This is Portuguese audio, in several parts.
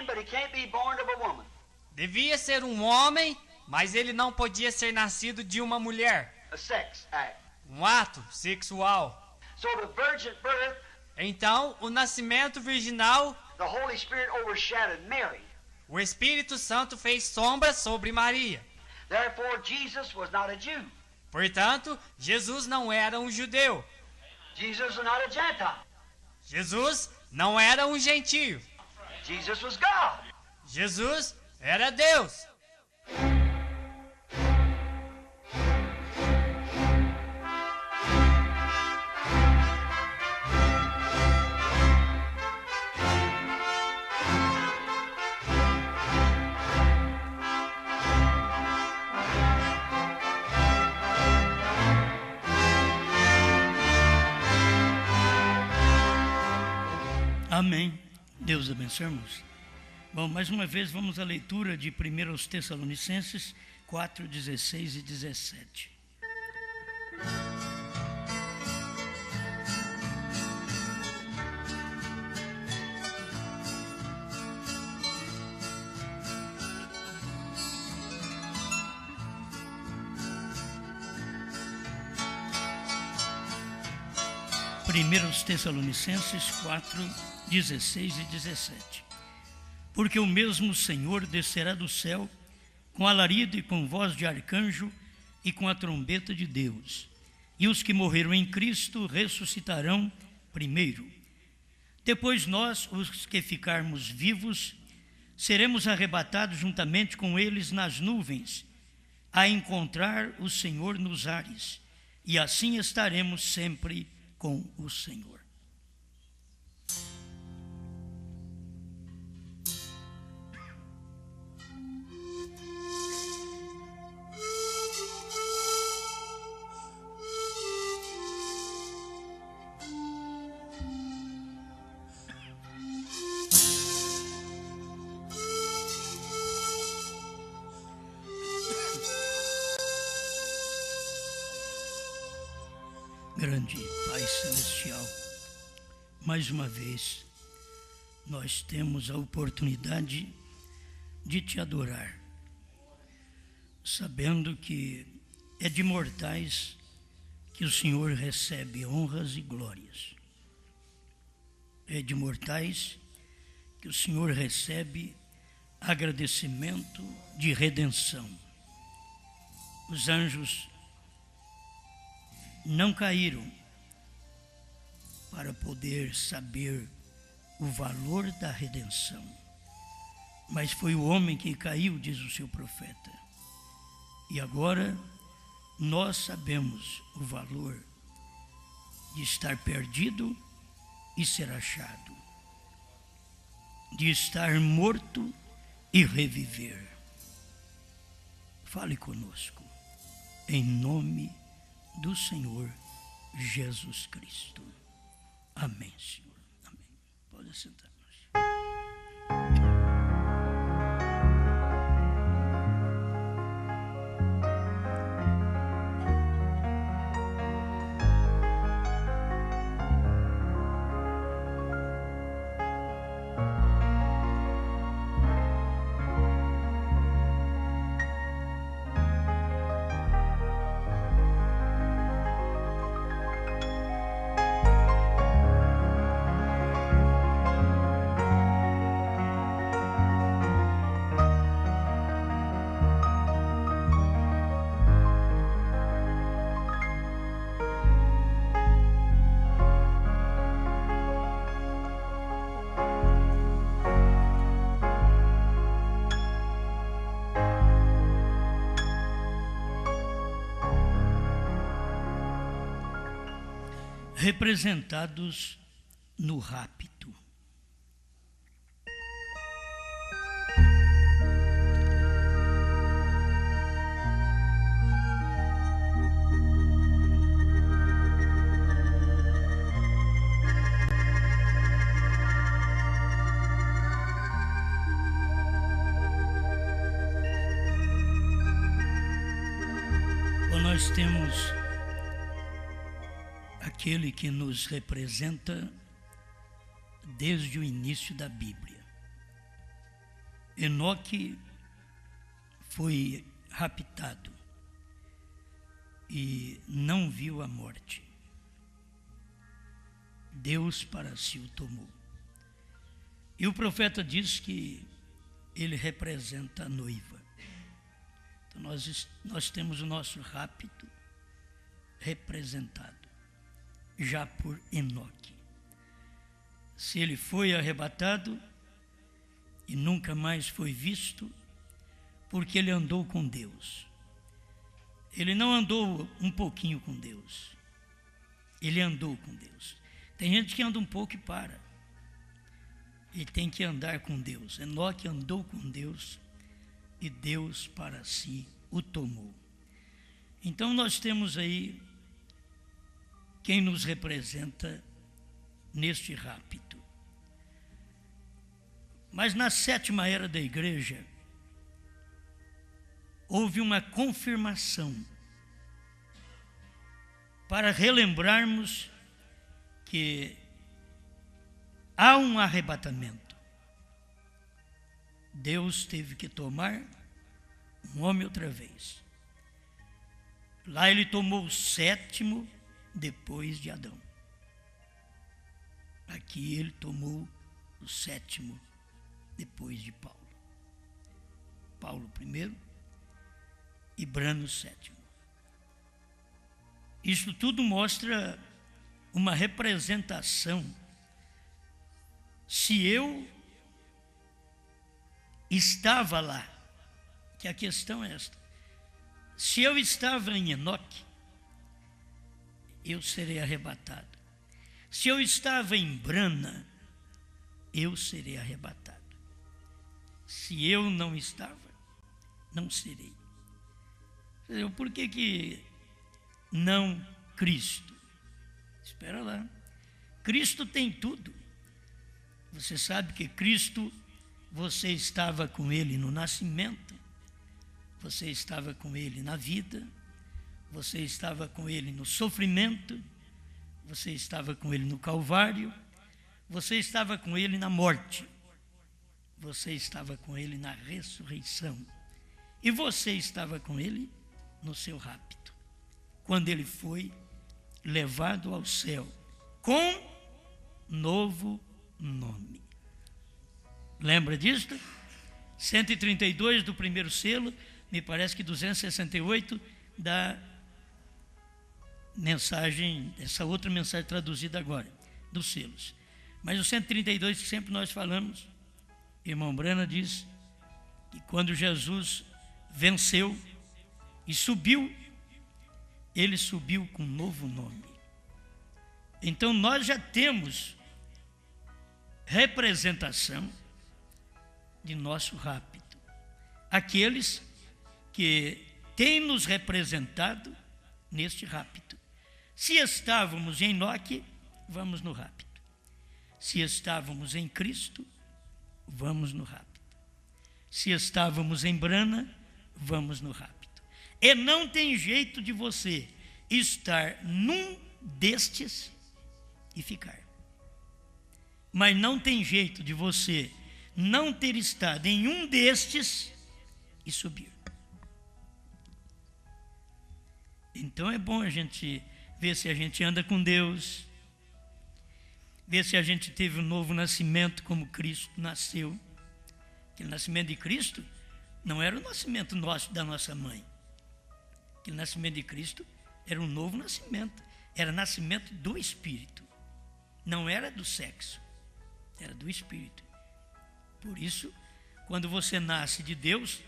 man, but he can't be born of a woman. Devia ser um homem, mas ele não podia ser nascido de uma mulher. A sex act. Um ato sexual. So the virgin birth, Então, o nascimento virginal, the Holy Spirit overshadowed Mary. o Espírito Santo fez sombra sobre Maria. Therefore, Jesus was not a Jew. Portanto, Jesus não era um judeu. Jesus was not a Gentile. Jesus não era um gentio. Jesus was God. Jesus era Deus. Amém. Deus abençoe, irmãos. Bom, mais uma vez vamos à leitura de 1 Tessalonicenses 4, 16 e 17. Primeiros Tessalonicenses 4, 16 e 17. Porque o mesmo Senhor descerá do céu com alarido e com voz de arcanjo e com a trombeta de Deus. E os que morreram em Cristo ressuscitarão primeiro. Depois nós, os que ficarmos vivos, seremos arrebatados juntamente com eles nas nuvens, a encontrar o Senhor nos ares. E assim estaremos sempre com o Senhor. Grande Pai Celestial, mais uma vez nós temos a oportunidade de Te adorar, sabendo que é de mortais que o Senhor recebe honras e glórias. É de mortais que o Senhor recebe agradecimento de redenção. Os anjos não caíram para poder saber o valor da redenção, mas foi o homem que caiu, diz o seu profeta. E agora nós sabemos o valor de estar perdido e ser achado, de estar morto e reviver. Fale conosco, em nome do Senhor Jesus Cristo. Amém, Senhor. Amém. Pode sentar-nos. Representados no rapto. Bom, nós temos aquele que nos representa desde o início da Bíblia. Enoque foi raptado e não viu a morte. Deus para si o tomou. E o profeta diz que ele representa a noiva. Então nós temos o nosso rapto representado já por Enoque. Se ele foi arrebatado e nunca mais foi visto, porque ele andou com Deus. Ele não andou um pouquinho com Deus. Ele andou com Deus. Tem gente que anda um pouco e para. E tem que andar com Deus. Enoque andou com Deus e Deus para si o tomou. Então nós temos aí quem nos representa neste rapto. Mas na sétima era da igreja, houve uma confirmação para relembrarmos que há um arrebatamento. Deus teve que tomar um homem outra vez. Lá ele tomou o sétimo depois de Adão. Aqui ele tomou o sétimo depois de Paulo. Paulo primeiro e Brano sétimo. Isso tudo mostra uma representação. Se eu estava lá, que a questão é esta, se eu estava em Enoque, eu serei arrebatado. Se eu estava em Brana, eu serei arrebatado. Se eu não estava, não serei. Por que não Cristo? Espera lá. Cristo tem tudo. Você sabe que Cristo, você estava com Ele no nascimento, você estava com Ele na vida, você estava com Ele no sofrimento, você estava com Ele no Calvário, você estava com Ele na morte, você estava com Ele na ressurreição, e você estava com Ele no seu rapto, quando Ele foi levado ao céu, com novo nome. Lembra disso? 132 do primeiro selo, me parece que 268 da mensagem, essa outra mensagem traduzida agora, dos selos. Mas o 132 que sempre nós falamos, irmão Brana diz que quando Jesus venceu e subiu, ele subiu com um novo nome. Então nós já temos representação de nosso rapto. Aqueles que têm nos representado neste rapto. Se estávamos em Enoque, vamos no rapto. Se estávamos em Cristo, vamos no rapto. Se estávamos em Brana, vamos no rapto. E não tem jeito de você estar num destes e ficar. Mas não tem jeito de você não ter estado em um destes e subir. Então é bom a gente ver se a gente anda com Deus, ver se a gente teve um novo nascimento como Cristo nasceu. Aquele nascimento de Cristo não era o nascimento nosso, da nossa mãe. Aquele nascimento de Cristo era um novo nascimento, era nascimento do Espírito, não era do sexo, era do Espírito. Por isso, quando você nasce de Deus,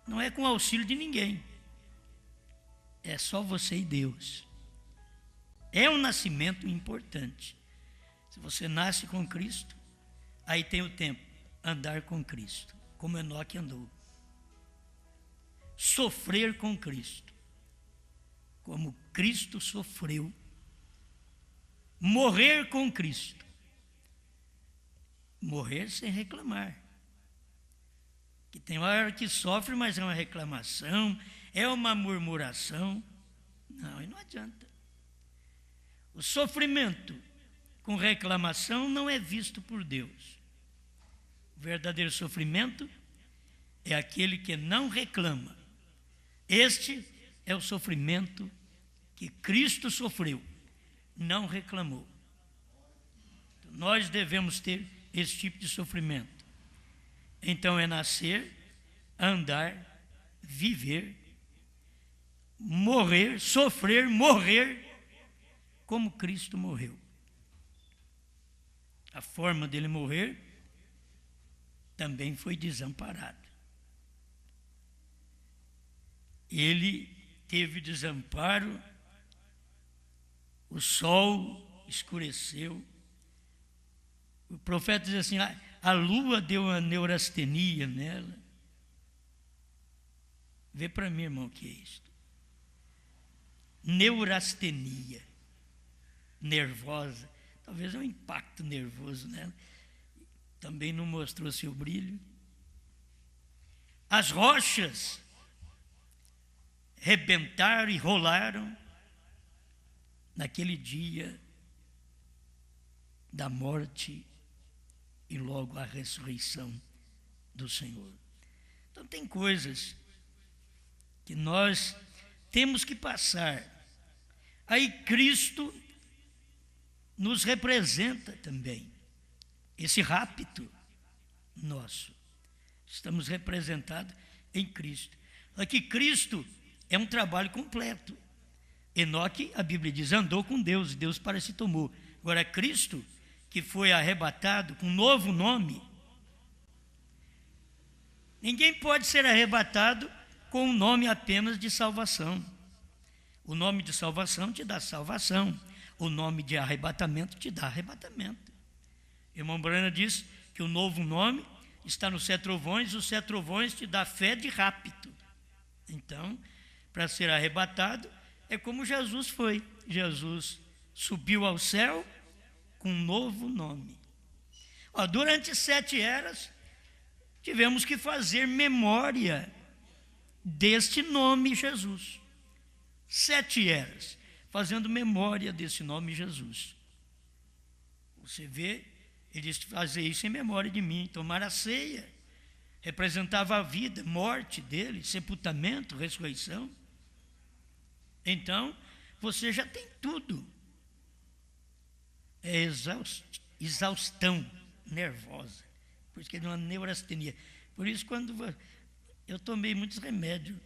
não é com auxílio de ninguém, é só você e Deus. É um nascimento importante. Se você nasce com Cristo, aí tem o tempo, andar com Cristo, como Enoque andou. Sofrer com Cristo, como Cristo sofreu. Morrer com Cristo. Morrer sem reclamar. Que tem hora que sofre, mas é uma reclamação, é uma murmuração. Não, e não adianta. O sofrimento com reclamação não é visto por Deus. verdadeiro sofrimento é aquele que não reclama. Este é o sofrimento que Cristo sofreu, não reclamou. Nós devemos ter esse tipo de sofrimento. Então é nascer, andar, viver, morrer, sofrer, morrer, como Cristo morreu. A forma dele morrer também foi desamparado. Ele teve desamparo, o sol escureceu. O profeta diz assim, a lua deu uma neurastenia nela. Vê para mim, irmão, o que é isso? Neurastenia, nervosa, talvez é um impacto nervoso nela. Também não mostrou seu brilho. As rochas rebentaram e rolaram naquele dia da morte e logo a ressurreição do Senhor. Então tem coisas que nós temos que passar. Aí Cristo nos representa também, esse rapto nosso. Estamos representados em Cristo. Aqui Cristo é um trabalho completo. Enoque, a Bíblia diz, andou com Deus, e Deus para se tomou. Agora Cristo, que foi arrebatado com um novo nome, ninguém pode ser arrebatado com um nome apenas de salvação. O nome de salvação te dá salvação. O nome de arrebatamento te dá arrebatamento. Irmão Brana diz que o novo nome está nos 7 trovões, os 7 trovões te dá fé de rapto. Então, para ser arrebatado, é como Jesus foi. Jesus subiu ao céu com um novo nome. Durante 7 eras, tivemos que fazer memória deste nome Jesus. 7 eras, fazendo memória desse nome Jesus. Você vê, ele disse fazer isso em memória de mim, tomar a ceia, representava a vida, morte dele, sepultamento, ressurreição. Então, você já tem tudo. É exaustão nervosa, por isso que é uma neurastenia. Por isso, quando eu tomei muitos remédios,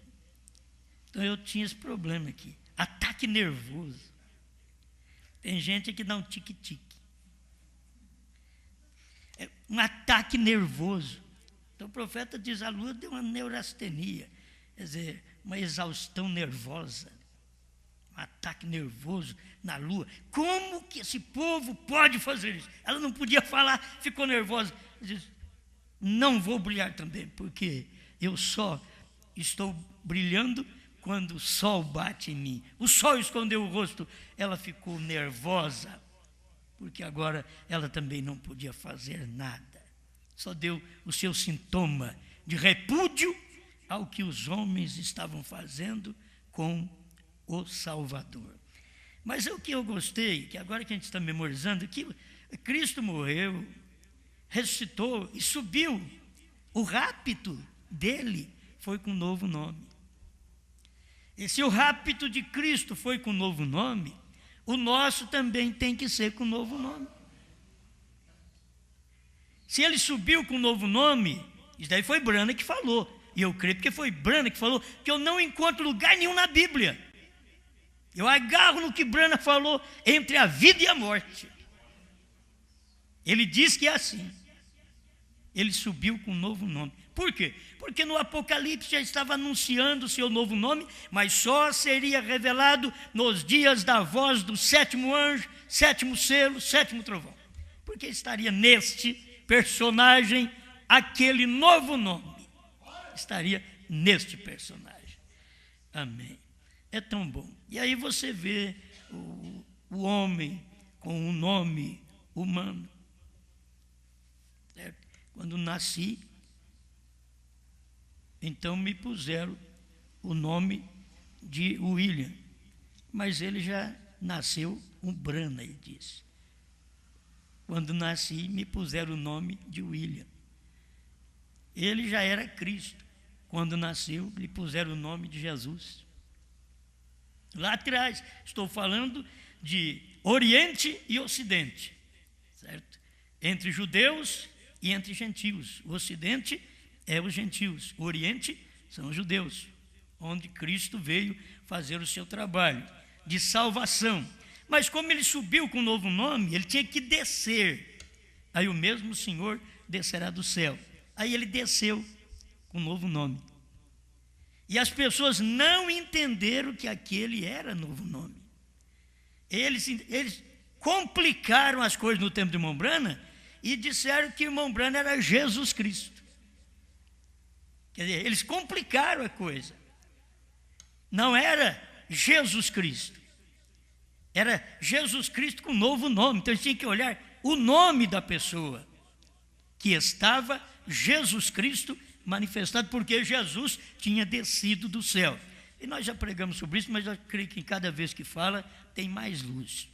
então eu tinha esse problema aqui, ataque nervoso. Tem gente que dá um tique-tique. É um ataque nervoso. Então o profeta diz, a lua deu uma neurastenia, quer dizer, uma exaustão nervosa, um ataque nervoso na lua. Como que esse povo pode fazer isso? Ela não podia falar, ficou nervosa. Diz, não vou brilhar também, porque eu só estou brilhando quando o sol bate em mim. O sol escondeu o rosto, ela ficou nervosa, porque agora ela também não podia fazer nada. Só deu o seu sintoma de repúdio ao que os homens estavam fazendo com o Salvador. Mas o que eu gostei, que agora que a gente está memorizando, que Cristo morreu, ressuscitou e subiu. O rapto dele foi com um novo nome. E se o rapto de Cristo foi com um novo nome, o nosso também tem que ser com um novo nome. Se ele subiu com um novo nome, isso daí foi Brana que falou. E eu creio porque foi Brana que falou, que eu não encontro lugar nenhum na Bíblia. Eu agarro no que Brana falou entre a vida e a morte. Ele diz que é assim. Ele subiu com um novo nome. Por quê? Porque no Apocalipse já estava anunciando o seu novo nome, mas só seria revelado nos dias da voz do 7º anjo, 7º selo, 7º trovão. Porque estaria neste personagem aquele novo nome. Estaria neste personagem. Amém. É tão bom. E aí você vê o homem com um nome humano. Certo? Quando nasci, então me puseram o nome de William, mas ele já nasceu um Brana, ele disse. Quando nasci, me puseram o nome de William. ele já era Cristo. Quando nasceu, lhe puseram o nome de Jesus. Lá atrás, estou falando de Oriente e Ocidente, certo? Entre judeus e entre gentios. O Ocidente é os gentios, o Oriente são os judeus, onde Cristo veio fazer o seu trabalho de salvação. Mas como ele subiu com um novo nome, ele tinha que descer. Aí o mesmo Senhor descerá do céu. Aí ele desceu com um novo nome. E as pessoas não entenderam que aquele era novo nome. Eles complicaram as coisas no tempo de irmão Branham e disseram que irmão Branham era Jesus Cristo. Quer dizer, eles complicaram a coisa. Não era Jesus Cristo. Era Jesus Cristo com um novo nome. Então eles tinham que olhar o nome da pessoa, que estava Jesus Cristo manifestado, porque Jesus tinha descido do céu. E nós já pregamos sobre isso, mas eu creio que cada vez que fala, tem mais luz.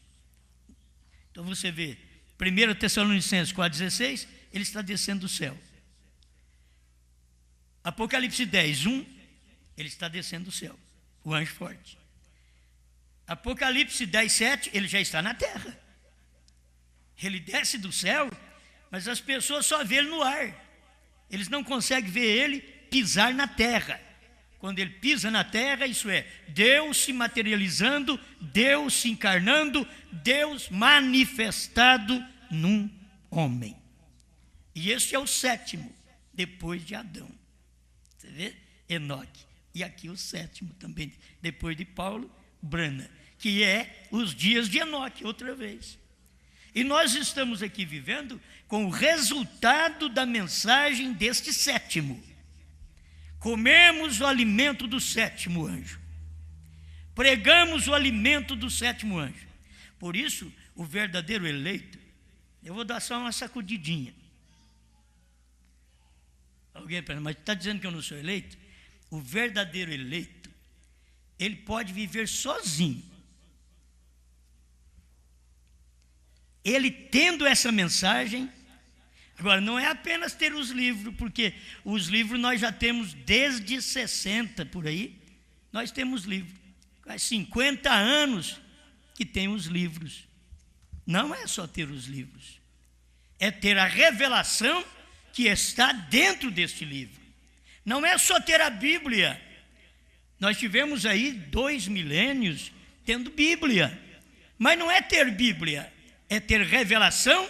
Então você vê, 1 Tessalonicenses 4,16, ele está descendo do céu. Apocalipse 10:1, ele está descendo do céu, o anjo forte. Apocalipse 10:7, ele já está na terra. Ele desce do céu, mas as pessoas só vê ele no ar. Eles não conseguem ver ele pisar na terra. Quando ele pisa na terra, isso é, Deus se materializando, Deus se encarnando, Deus manifestado num homem. E este é o sétimo, depois de Adão. Você vê? Enoque. E aqui o sétimo também, depois de Paulo, Branham, que é os dias de Enoque, outra vez. E nós estamos aqui vivendo com o resultado da mensagem deste sétimo. Comemos o alimento do sétimo anjo. Pregamos o alimento do sétimo anjo. Por isso, o verdadeiro eleito, eu vou dar só uma sacudidinha. Alguém pensa, mas está dizendo que eu não sou eleito? O verdadeiro eleito, ele pode viver sozinho. Ele tendo essa mensagem. Agora, não é apenas ter os livros, porque os livros nós já temos desde 60 por aí, nós temos livros. Há 50 anos que tem os livros. Não é só ter os livros, é ter a revelação que está dentro deste livro. Não é só ter a Bíblia. Nós tivemos aí 2 milênios tendo Bíblia, mas não é ter Bíblia, é ter revelação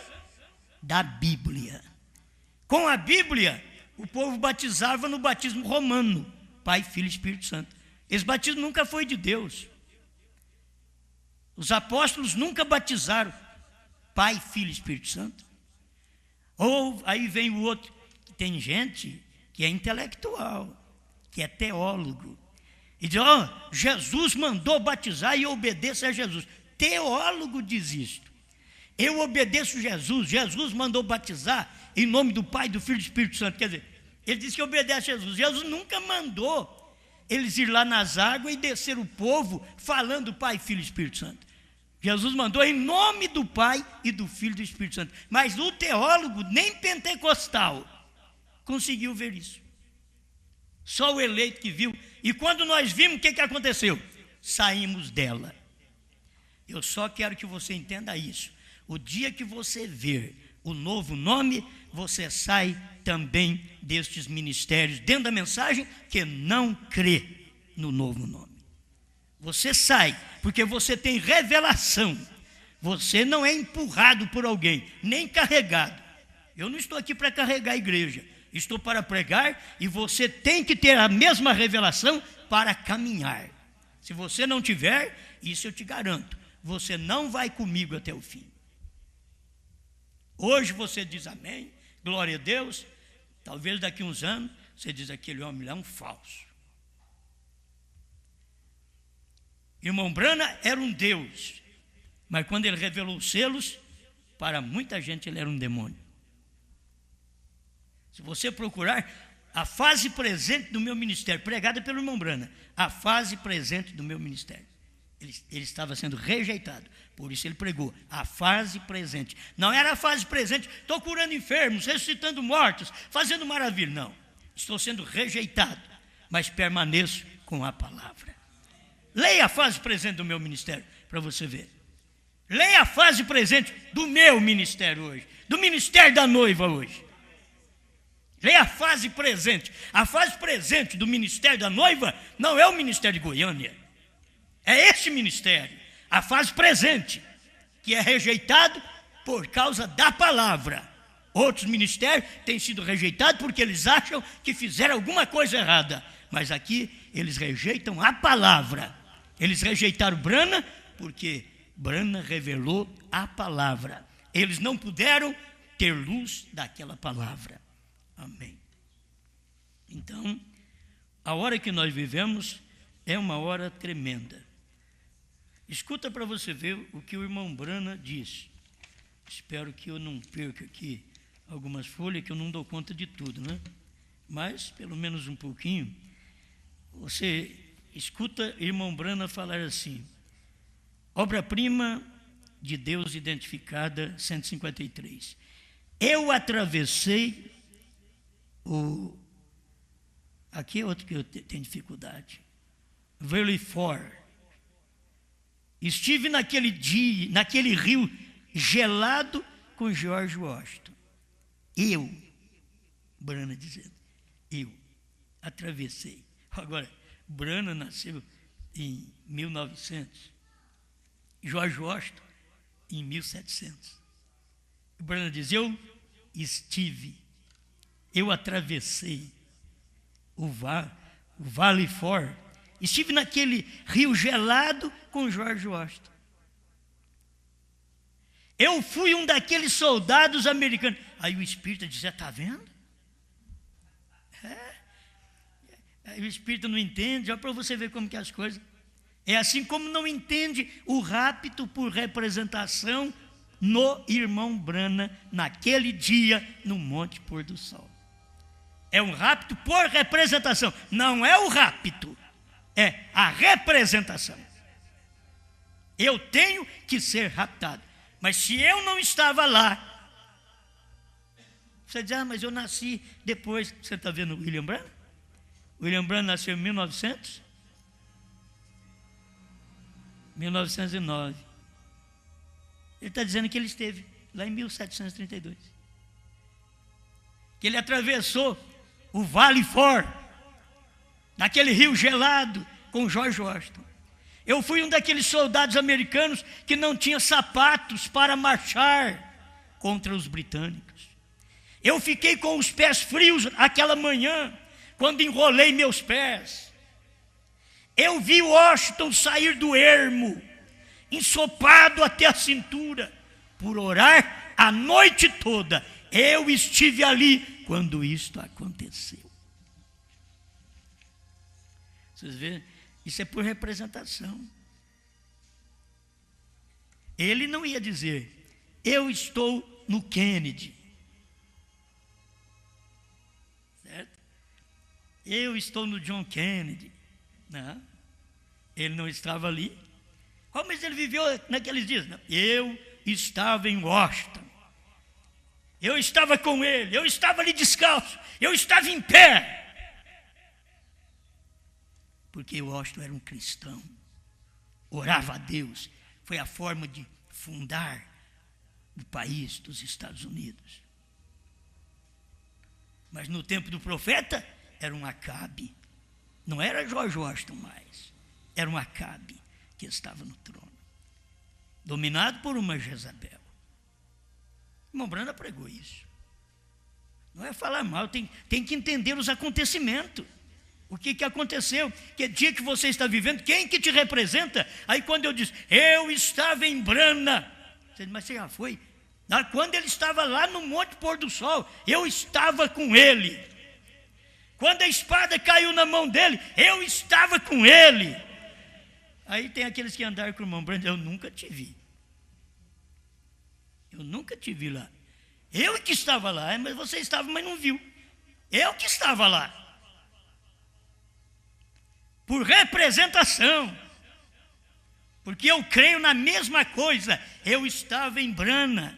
da Bíblia. Com a Bíblia, o povo batizava no batismo romano, Pai, Filho e Espírito Santo. Esse batismo nunca foi de Deus. Os apóstolos nunca batizaram Pai, Filho e Espírito Santo. Ou aí vem o outro, tem gente que é intelectual, que é teólogo, e diz, Jesus mandou batizar e eu obedeço a Jesus. Teólogo diz isto. Eu obedeço Jesus, Jesus mandou batizar em nome do Pai, do Filho e do Espírito Santo. Quer dizer, ele disse que obedece a Jesus. Jesus nunca mandou eles ir lá nas águas e descer o povo falando Pai, Filho e Espírito Santo. Jesus mandou em nome do Pai e do Filho e do Espírito Santo. Mas o teólogo, nem pentecostal, conseguiu ver isso. Só o eleito que viu. E quando nós vimos, o que aconteceu? Saímos dela. Eu só quero que você entenda isso. O dia que você ver o novo nome, você sai também destes ministérios, dentro da mensagem, que não crê no novo nome. Você sai, porque você tem revelação. Você não é empurrado por alguém, nem carregado. Eu não estou aqui para carregar a igreja, estou para pregar, e você tem que ter a mesma revelação para caminhar. Se você não tiver, isso eu te garanto, você não vai comigo até o fim. Hoje você diz amém, glória a Deus. Talvez daqui a uns anos você diz, aquele homem lá é um falso. Irmão Branham era um Deus, mas quando ele revelou os selos, para muita gente ele era um demônio. Se você procurar a fase presente do meu ministério, pregada pelo irmão Branham, a fase presente do meu ministério, ele estava sendo rejeitado. Por isso ele pregou a fase presente. Não era a fase presente, estou curando enfermos, ressuscitando mortos, fazendo maravilha. Não. estou sendo rejeitado, mas permaneço com a palavra. Leia a fase presente do meu ministério para você ver. Leia a fase presente do meu ministério hoje, do ministério da noiva hoje. Leia a fase presente. A fase presente do ministério da noiva não é o ministério de Goiânia. É esse ministério, a fase presente, que é rejeitado por causa da palavra. Outros ministérios têm sido rejeitados porque eles acham que fizeram alguma coisa errada. Mas aqui eles rejeitam a palavra. Eles rejeitaram Brana porque Brana revelou a palavra. Eles não puderam ter luz daquela palavra. Amém. Então, a hora que nós vivemos é uma hora tremenda. Escuta para você ver o que o irmão Brana diz. Espero que eu não perca aqui algumas folhas, que eu não dou conta de tudo, né? Mas, pelo menos um pouquinho, você escuta irmão Brana falar assim: obra-prima de Deus identificada, 153. Eu atravessei o... Aqui é outro que eu tenho dificuldade. Valley For. Estive naquele dia, naquele rio gelado com George Washington. Eu, Brana dizendo, eu atravessei. Agora, Brana nasceu em 1900, George Washington em 1700. Brana diz, eu estive, eu atravessei o Valley For, estive naquele rio gelado com George Washington. Eu fui um daqueles soldados americanos. Aí o Espírito diz, está vendo? Aí o Espírito não entende, olha para você ver como que é as coisas. É assim como não entende o rapto por representação no irmão Brana, naquele dia, no Monte Pôr do Sol. É um rapto por representação, não é o rapto, é a representação. Eu tenho que ser raptado, mas se eu não estava lá, você diz, mas eu nasci depois. Você está vendo o William Branham? William Branham nasceu em 1909. Ele está dizendo que ele esteve lá em 1732. Que ele atravessou o Valley For, naquele rio gelado com George Washington. Eu fui um daqueles soldados americanos que não tinha sapatos para marchar contra os britânicos. Eu fiquei com os pés frios aquela manhã, quando enrolei meus pés. Eu vi Washington sair do ermo, ensopado até a cintura, por orar a noite toda. Eu estive ali quando isto aconteceu. Vocês veem? Isso é por representação. Ele não ia dizer, eu estou no Kennedy. Certo? Eu estou no John Kennedy. Não, ele não estava ali. Oh, mas ele viveu naqueles dias. Não, eu estava em Washington. Eu estava com ele, eu estava ali descalço, eu estava em pé. Porque Washington era um cristão, orava a Deus. Foi a forma de fundar o país dos Estados Unidos. Mas no tempo do profeta, era um Acabe. Não era George Washington mais, era um Acabe que estava no trono, dominado por uma Jezabel. O irmão Brana pregou isso. Não é falar mal, tem que entender os acontecimentos. O que aconteceu? Que dia que você está vivendo? Quem que te representa? Aí quando eu disse, eu estava em Brana. Você diz, mas você já foi? Quando ele estava lá no Monte Pôr do Sol, eu estava com ele. Quando a espada caiu na mão dele, eu estava com ele. Aí tem aqueles que andaram com o irmão Brana, eu nunca te vi. Eu nunca te vi lá. Eu que estava lá, mas você estava, mas não viu. Eu que estava lá. Por representação. Porque eu creio na mesma coisa. Eu estava em Brana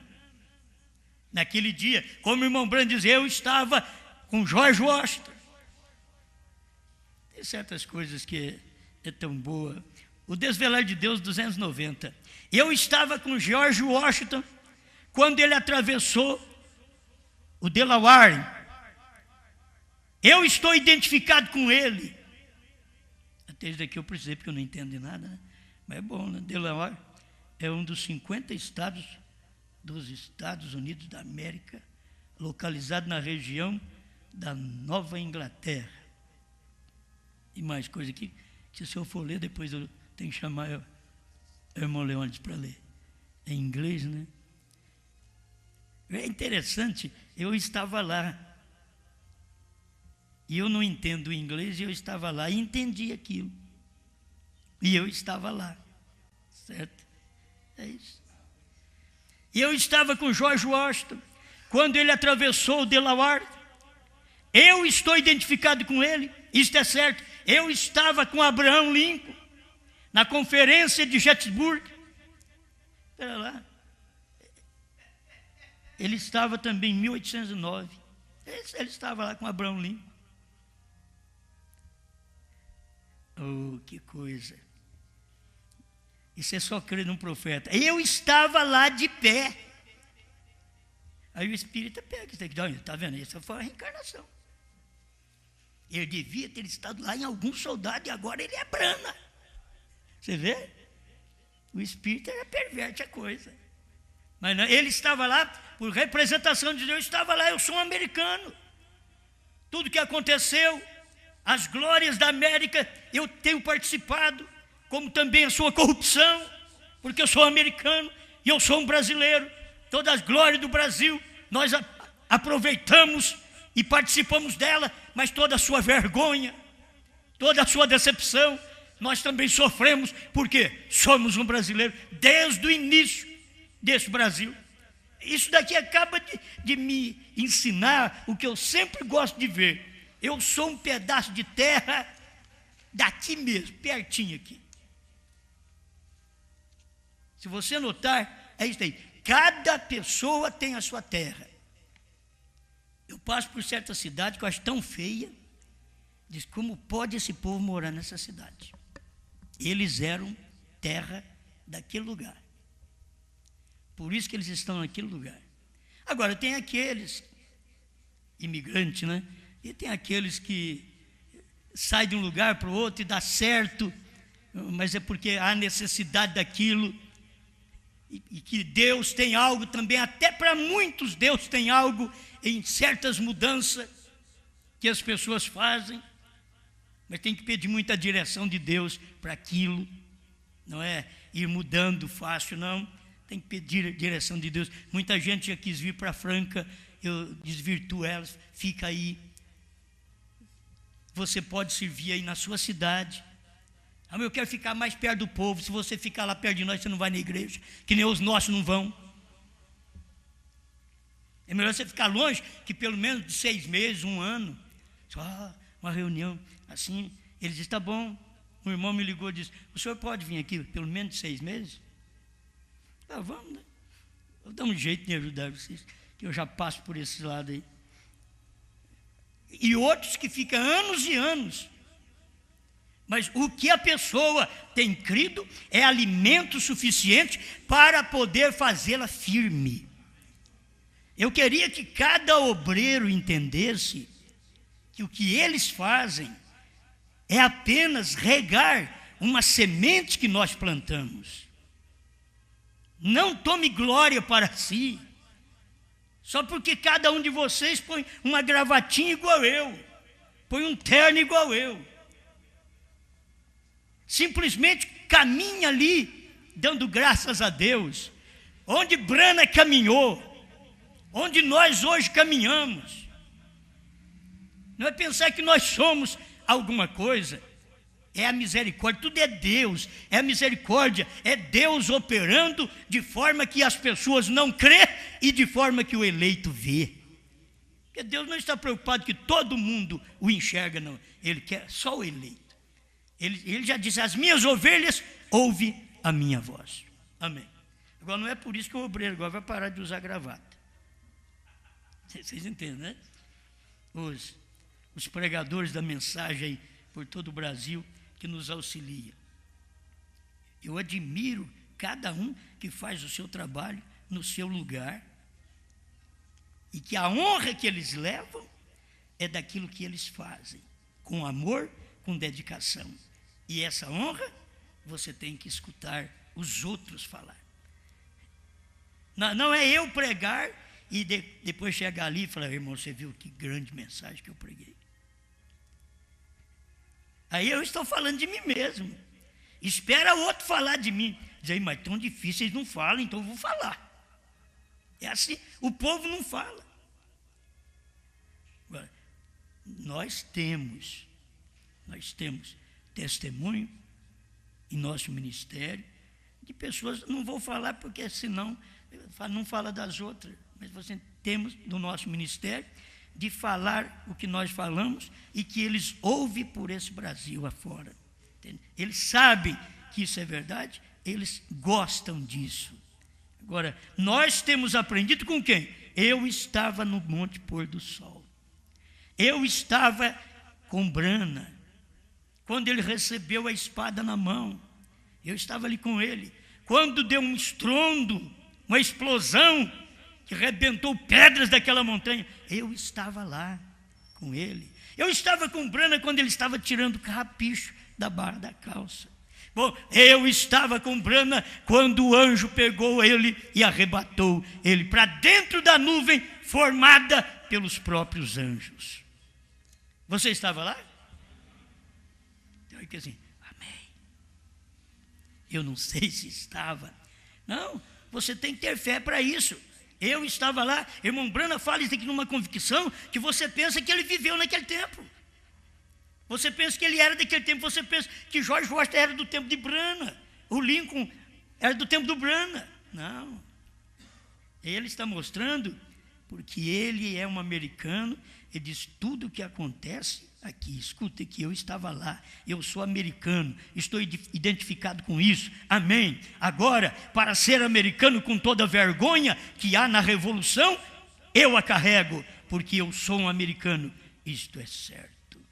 naquele dia. Como o irmão Brana diz, eu estava com George Washington. certas coisas que é tão boa. O Desvelar de Deus 290. Eu estava com George Washington quando ele atravessou o Delaware. Eu estou identificado com ele. Até isso daqui eu precisei, porque eu não entendo de nada, né? Mas é bom, né? Delaware é um dos 50 estados dos Estados Unidos da América, localizado na região da Nova Inglaterra. E mais coisa aqui, que se eu for ler, depois eu tenho que chamar o irmão Leônidas para ler. É em inglês, né? É interessante, eu estava lá. E eu não entendo inglês, e eu estava lá e entendi aquilo. E eu estava lá. Certo? É isso. E eu estava com George Washington quando ele atravessou o Delaware. Eu estou identificado com ele, isto é certo. Eu estava com Abraham Lincoln na conferência de Gettysburg. Espera lá. Ele estava também em 1809. Ele estava lá com Abraham Lincoln. Oh, que coisa. Isso é só crer num profeta. Eu estava lá de pé. Aí o Espírito pega isso aqui. Está vendo? Essa foi a reencarnação. Ele devia ter estado lá em algum soldado e agora ele é brana. Você vê? O Espírito perverte a coisa. Mas não, ele estava lá por representação de Deus. Eu estava lá, eu sou um americano. Tudo que aconteceu, as glórias da América, eu tenho participado, como também a sua corrupção, porque eu sou americano e eu sou um brasileiro. Todas as glórias do Brasil, nós aproveitamos e participamos dela, mas toda a sua vergonha, toda a sua decepção, nós também sofremos, porque somos um brasileiro desde o início desse Brasil. Isso daqui acaba de me ensinar o que eu sempre gosto de ver. Eu sou um pedaço de terra daqui mesmo, pertinho aqui. Se você notar, é isso aí. Cada pessoa tem a sua terra. Eu passo por certa cidade que eu acho tão feia. Diz, como pode esse povo morar nessa cidade? Eles eram terra daquele lugar. Por isso que eles estão naquele lugar. Agora, tem aqueles imigrantes, né? E tem aqueles que saem de um lugar para o outro e dá certo, mas é porque há necessidade daquilo. E que Deus tem algo também, até para muitos Deus tem algo em certas mudanças que as pessoas fazem, mas tem que pedir muita direção de Deus para aquilo, não é ir mudando fácil, não, tem que pedir a direção de Deus. Muita gente já quis vir para Franca, eu desvirtuo elas, fica aí, você pode servir aí na sua cidade. Eu quero ficar mais perto do povo. Se você ficar lá perto de nós, você não vai na igreja, que nem os nossos não vão. É melhor você ficar longe, que pelo menos de 6 meses, 1 ano, só uma reunião assim. Ele disse, tá bom. Um irmão me ligou e disse, o senhor pode vir aqui pelo menos de 6 meses? Vamos, né? Eu dou um jeito de ajudar vocês, que eu já passo por esse lado aí. E outros que ficam anos e anos. Mas o que a pessoa tem crido é alimento suficiente para poder fazê-la firme. Eu queria que cada obreiro entendesse que o que eles fazem é apenas regar uma semente que nós plantamos. Não tome glória para si, só porque cada um de vocês põe uma gravatinha igual eu, põe um terno igual eu. Simplesmente caminha ali, dando graças a Deus, onde Brana caminhou, onde nós hoje caminhamos. Não é pensar que nós somos alguma coisa, é a misericórdia, tudo é Deus, é a misericórdia, é Deus operando de forma que as pessoas não crê e de forma que o eleito vê. Porque Deus não está preocupado que todo mundo o enxerga, não, Ele quer só o eleito. Ele já disse, as minhas ovelhas ouvem a minha voz. Amém. Agora não é por isso que o obreiro agora vai parar de usar gravata. Vocês entendem, né? Os pregadores da mensagem aí por todo o Brasil que nos auxilia. Eu admiro cada um que faz o seu trabalho no seu lugar e que a honra que eles levam é daquilo que eles fazem, com amor, com dedicação. E essa honra você tem que escutar os outros falar. Não é eu pregar e depois chegar ali e falar: irmão, você viu que grande mensagem que eu preguei? Aí eu estou falando de mim mesmo. Espera outro falar de mim. Diz aí: mas tão difícil, eles não falam, então eu vou falar. É assim, o povo não fala. Agora, nós temos testemunho em nosso ministério de pessoas, não vou falar porque senão não fala das outras, mas você temos no nosso ministério de falar o que nós falamos e que eles ouvem por esse Brasil afora. Entende? Eles sabem que isso é verdade, eles gostam disso. Agora, nós temos aprendido com quem? Eu estava no Monte Pôr do Sol. Eu estava com Brana, quando ele recebeu a espada na mão. Eu estava ali com ele. Quando deu um estrondo, uma explosão, que arrebentou pedras daquela montanha, eu estava lá com ele. Eu estava com Brana quando ele estava tirando o carrapicho da barra da calça. Bom, eu estava com Brana quando o anjo pegou ele e arrebatou ele para dentro da nuvem formada pelos próprios anjos. Você estava lá? Então é que assim, amém. Eu não sei se estava. Não, você tem que ter fé para isso. Eu estava lá, irmão Brana fala isso aqui numa convicção que você pensa que ele viveu naquele tempo. Você pensa que ele era daquele tempo, você pensa que George Washington era do tempo de Brana, o Lincoln era do tempo do Brana. Não. Ele está mostrando, porque ele é um americano, ele diz tudo o que acontece aqui, escuta aqui, eu estava lá, eu sou americano, estou identificado com isso, amém. Agora, para ser americano com toda a vergonha que há na revolução, eu a carrego, porque eu sou um americano, isto é certo,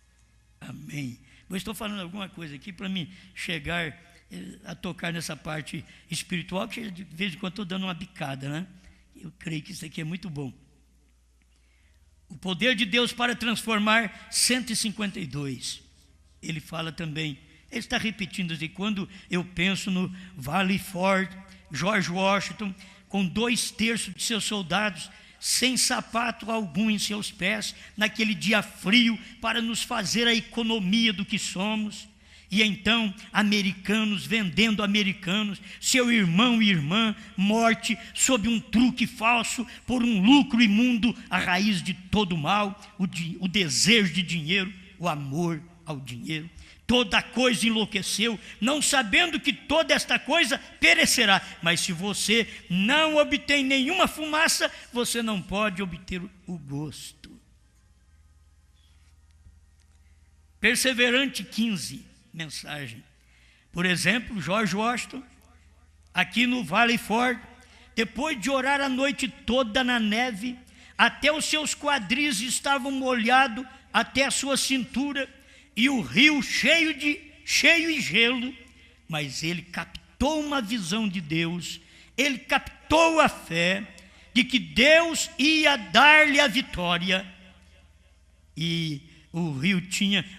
amém. Eu estou falando alguma coisa aqui para mim chegar a tocar nessa parte espiritual, que de vez em quando estou dando uma bicada, né? Eu creio que isso aqui é muito bom. O poder de Deus para transformar 152. Ele fala também, ele está repetindo assim, quando eu penso no Valley Forge, George Washington, com 2/3 de seus soldados, sem sapato algum em seus pés, naquele dia frio, para nos fazer a economia do que somos. E então, americanos vendendo americanos, seu irmão e irmã, morte sob um truque falso, por um lucro imundo, a raiz de todo mal, o desejo de dinheiro, o amor ao dinheiro. Toda coisa enlouqueceu, não sabendo que toda esta coisa perecerá. Mas se você não obtém nenhuma fumaça, você não pode obter o gosto. Perseverante 15. Mensagem. Por exemplo, George Washington, aqui no Valley Forge, depois de orar a noite toda na neve, até os seus quadris estavam molhados até a sua cintura, e o rio cheio e gelo, mas ele captou uma visão de Deus, ele captou a fé de que Deus ia dar-lhe a vitória, e o rio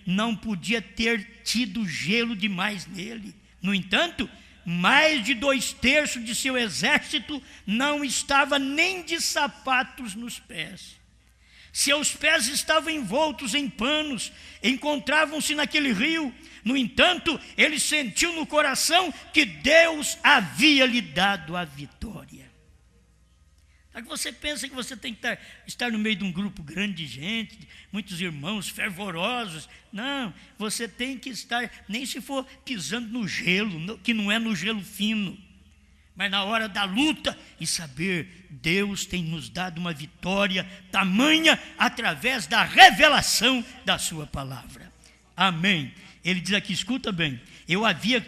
não podia ter tido gelo demais nele. No entanto, mais de 2/3 de seu exército não estava nem de sapatos nos pés. Seus pés estavam envoltos em panos, encontravam-se naquele rio. No entanto, ele sentiu no coração que Deus havia lhe dado a vitória. Sabe que você pensa que você tem que estar no meio de um grupo grande de gente, muitos irmãos fervorosos. Não, você tem que estar, nem se for pisando no gelo, que não é no gelo fino, mas na hora da luta, e saber, Deus tem nos dado uma vitória tamanha através da revelação da sua palavra. Amém. Ele diz aqui, escuta bem, ele havia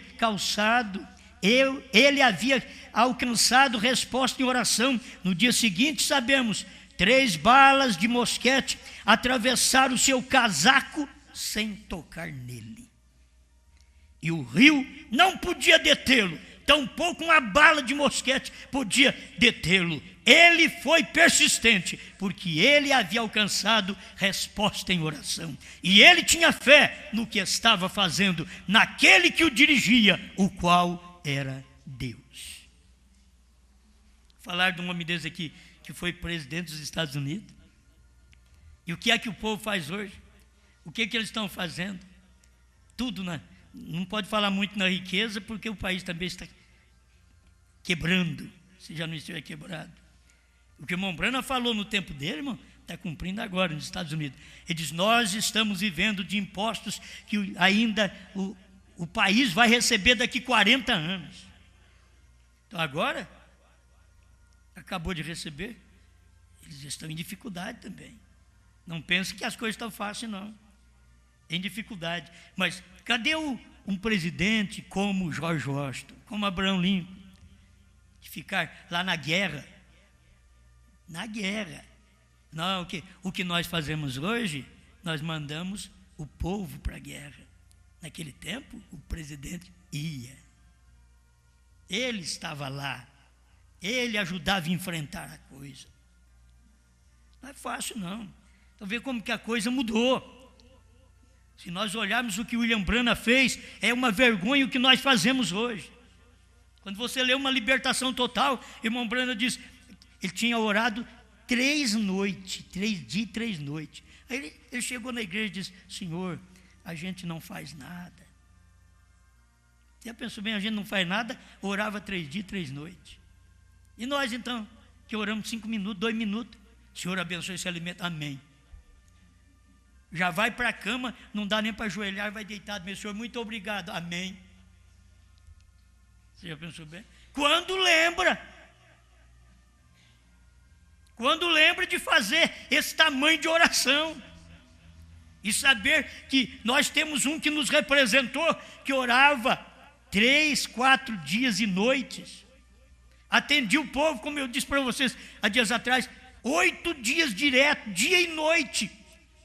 alcançado resposta em oração. No dia seguinte, sabemos, 3 balas de mosquete atravessaram o seu casaco, sem tocar nele. E o rio não podia detê-lo, tampouco uma bala de mosquete podia detê-lo. Ele foi persistente, porque ele havia alcançado resposta em oração. E ele tinha fé no que estava fazendo, naquele que o dirigia, o qual era Deus. Falar de um homem desse aqui, que foi presidente dos Estados Unidos. E o que é que o povo faz hoje? O que é que eles estão fazendo? Tudo, não pode falar muito na riqueza, porque o país também está quebrando, se já não estiver quebrado. O que o irmão Branham falou no tempo dele, irmão, está cumprindo agora nos Estados Unidos. Ele diz, nós estamos vivendo de impostos que ainda o país vai receber daqui 40 anos. Então agora, acabou de receber, eles estão em dificuldade também. Não pense que as coisas estão fáceis, não. Em dificuldade. Mas cadê um presidente como George Washington, como Abraham Lincoln, que ficar lá na guerra? Na guerra. Não, o que nós fazemos hoje, nós mandamos o povo para a guerra. Naquele tempo, o presidente ia. Ele estava lá. Ele ajudava a enfrentar a coisa. Não é fácil, não. Então, vê como que a coisa mudou. Se nós olharmos o que William Branham fez, é uma vergonha o que nós fazemos hoje. Quando você lê uma libertação total, irmão Branham diz, ele tinha orado 3 noites, 3 dias e 3 noites. Aí ele chegou na igreja e disse, Senhor, a gente não faz nada. Já pensou bem, a gente não faz nada, orava 3 dias e 3 noites. E nós então, que oramos 5 minutos, 2 minutos, Senhor abençoe esse alimento, amém. Já vai para a cama, não dá nem para ajoelhar, vai deitado, meu Senhor, muito obrigado, amém. Você já pensou bem? Quando lembra de fazer esse tamanho de oração, e saber que nós temos um que nos representou, que orava 3, 4 dias e noites, atendia o povo, como eu disse para vocês há dias atrás, 8 dias direto, dia e noite,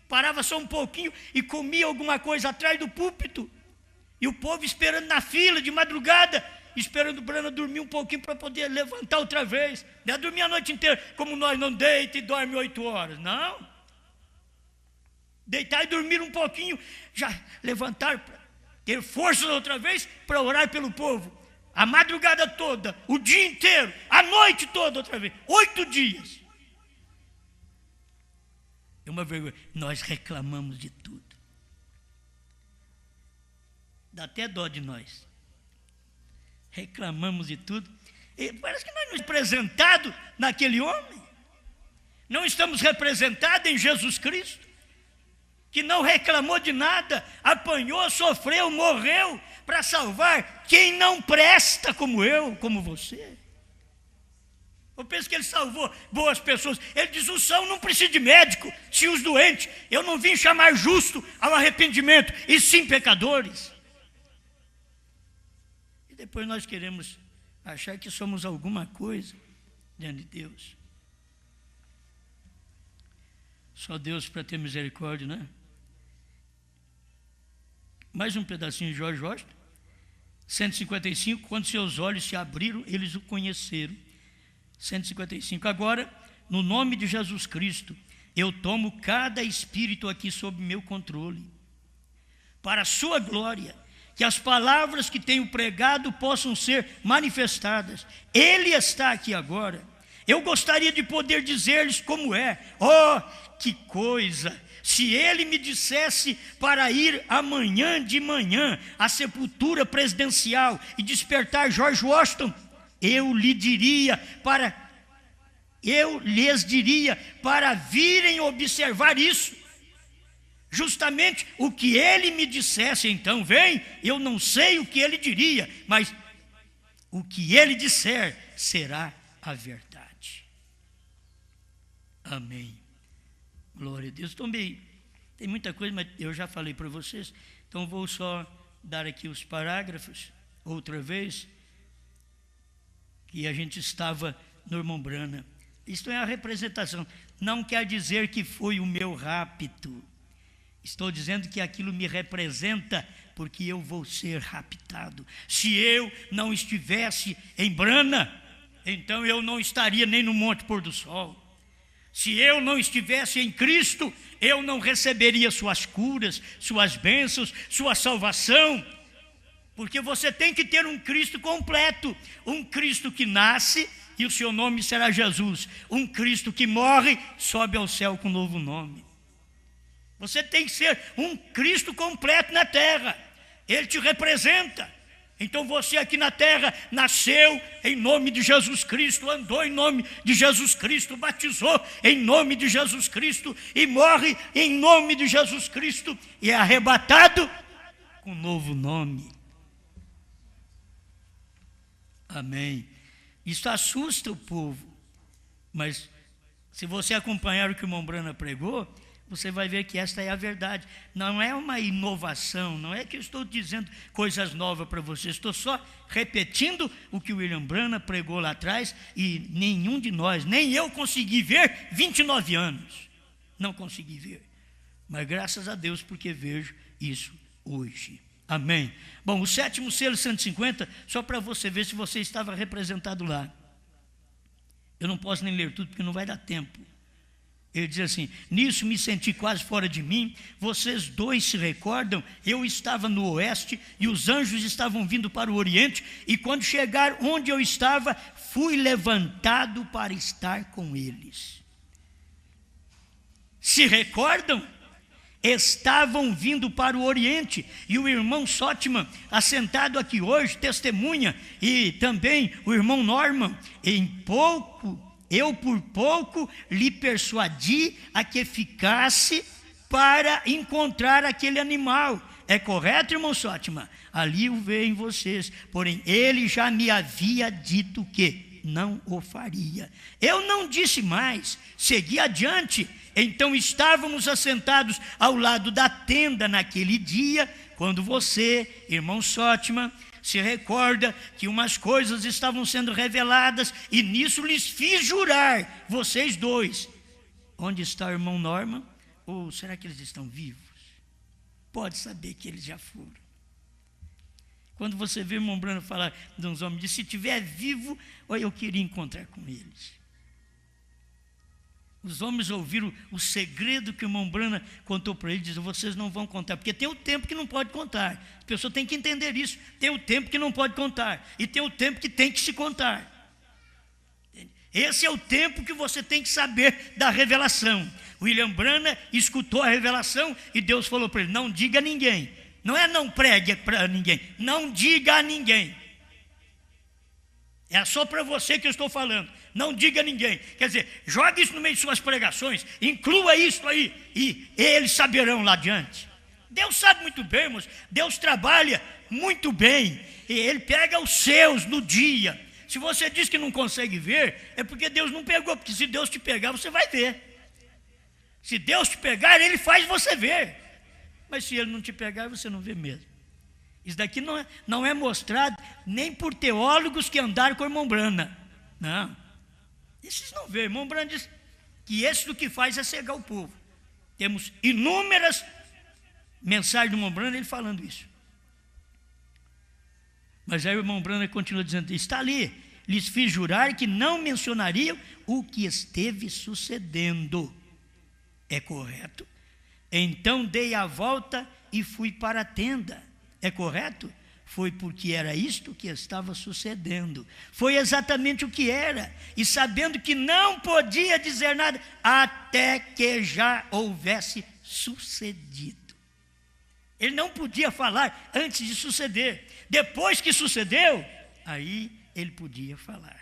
parava só um pouquinho e comia alguma coisa atrás do púlpito, e o povo esperando na fila de madrugada, esperando o Branham dormir um pouquinho para poder levantar outra vez. Não é dormir a noite inteira, como nós não deita e dorme 8 horas, não. Deitar e dormir um pouquinho, já levantar, para ter forças outra vez para orar pelo povo. A madrugada toda, o dia inteiro, a noite toda outra vez, 8 dias. É uma vergonha. Nós reclamamos de tudo. Dá até dó de nós. Reclamamos de tudo. E parece que nós não estamos representados naquele homem. Não estamos representados em Jesus Cristo, que não reclamou de nada, apanhou, sofreu, morreu para salvar quem não presta como eu, como você. Eu penso que ele salvou boas pessoas. Ele diz, o são não precisa de médico, se os doentes. Eu não vim chamar justo ao arrependimento, e sim pecadores. E depois nós queremos achar que somos alguma coisa diante de Deus. Só Deus para ter misericórdia, né? Mais um pedacinho de George Washington. 155, quando seus olhos se abriram, eles o conheceram. 155, agora, no nome de Jesus Cristo, eu tomo cada espírito aqui sob meu controle, para a sua glória, que as palavras que tenho pregado possam ser manifestadas. Ele está aqui agora. Eu gostaria de poder dizer-lhes como é. Oh, que coisa! Se ele me dissesse para ir amanhã de manhã à sepultura presidencial e despertar George Washington, eu lhes diria para virem observar isso. Justamente o que ele me dissesse, então vem, eu não sei o que ele diria, mas o que ele disser será a verdade. Amém. Glória a Deus. Tem muita coisa, mas eu já falei para vocês, então vou só dar aqui os parágrafos, outra vez, que a gente estava no irmão Branham. Isto é a representação. Não quer dizer que foi o meu rapto, Estou dizendo que aquilo me representa, porque eu vou ser raptado. Se eu não estivesse em Brana, então eu não estaria nem no Monte Pôr do Sol. Se eu não estivesse em Cristo, eu não receberia suas curas, suas bênçãos, sua salvação. Porque você tem que ter um Cristo completo, um Cristo que nasce e o seu nome será Jesus, um Cristo que morre, sobe ao céu com um novo nome. Você tem que ser um Cristo completo na terra, Ele te representa. Então você aqui na terra nasceu em nome de Jesus Cristo, andou em nome de Jesus Cristo, batizou em nome de Jesus Cristo e morre em nome de Jesus Cristo e é arrebatado com um novo nome. Amém. Isso assusta o povo, mas se você acompanhar o que o irmão Brana pregou, você vai ver que esta é a verdade. Não é uma inovação, não é que eu estou dizendo coisas novas para você, estou só repetindo o que o William Brana pregou lá atrás e nenhum de nós, nem eu consegui ver 29 anos, não consegui ver, mas graças a Deus porque vejo isso hoje. Amém. Bom, o 7º selo 150, só para você ver se você estava representado lá. Eu não posso nem ler tudo porque não vai dar tempo. Ele diz assim: nisso me senti quase fora de mim. Vocês dois se recordam? Eu estava no oeste e os anjos estavam vindo para o oriente, e quando chegaram onde eu estava, fui levantado para estar com eles. Se recordam? Estavam vindo para o oriente, e o irmão Sotman, assentado aqui hoje, testemunha, e também o irmão Norman, eu por pouco lhe persuadi a que ficasse para encontrar aquele animal. É correto, irmão Sotman? Ali o veio em vocês, porém ele já me havia dito que não o faria. Eu não disse mais, segui adiante. Então estávamos assentados ao lado da tenda naquele dia, quando você, irmão Sotman, se recorda que umas coisas estavam sendo reveladas, e nisso lhes fiz jurar, vocês dois. Onde está o irmão Norman? Ou será que eles estão vivos? Pode saber que eles já foram. Quando você vê o irmão Brano falar de uns homens, diz: se estiver vivo, eu queria encontrar com eles. Os homens ouviram o segredo que o irmão Brana contou para eles, dizem: vocês não vão contar, porque tem o tempo que não pode contar. A pessoa tem que entender isso. Tem o tempo que não pode contar, e tem o tempo que tem que se contar. Esse é o tempo que você tem que saber da revelação. William Brana escutou a revelação e Deus falou para ele: não diga a ninguém. Não é não pregue para ninguém, não diga a ninguém. É só para você que eu estou falando. Não diga a ninguém. Quer dizer, jogue isso no meio de suas pregações, inclua isso aí, e eles saberão lá adiante. Deus sabe muito bem, irmãos. Deus trabalha muito bem, e Ele pega os seus no dia. Se você diz que não consegue ver, é porque Deus não pegou, porque se Deus te pegar, você vai ver. Se Deus te pegar, Ele faz você ver. Mas se Ele não te pegar, você não vê mesmo. Isso daqui não é mostrado nem por teólogos que andaram com o irmão Brana. Não. Esses não vê. O irmão Brana diz que esse do que faz é cegar o povo. Temos inúmeras mensagens do irmão Brana, ele falando isso. Mas aí o irmão Brana continua dizendo: está ali, lhes fiz jurar que não mencionariam o que esteve sucedendo. É correto? Então dei a volta e fui para a tenda. É correto? Foi porque era isto que estava sucedendo. Foi exatamente o que era. E sabendo que não podia dizer nada, até que já houvesse sucedido. Ele não podia falar antes de suceder. Depois que sucedeu, aí ele podia falar.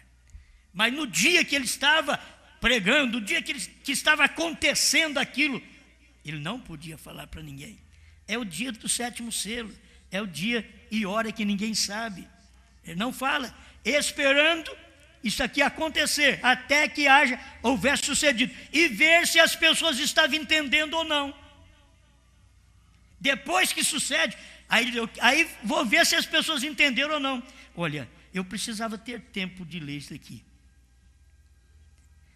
Mas no dia que ele estava pregando, no dia que estava acontecendo aquilo, ele não podia falar para ninguém. É o dia do 7º selo. É o dia e hora que ninguém sabe. Ele não fala, esperando isso aqui acontecer, até que houvesse sucedido, e ver se as pessoas estavam entendendo ou não. Depois que sucede, aí vou ver se as pessoas entenderam ou não. Olha, eu precisava ter tempo de ler isso aqui.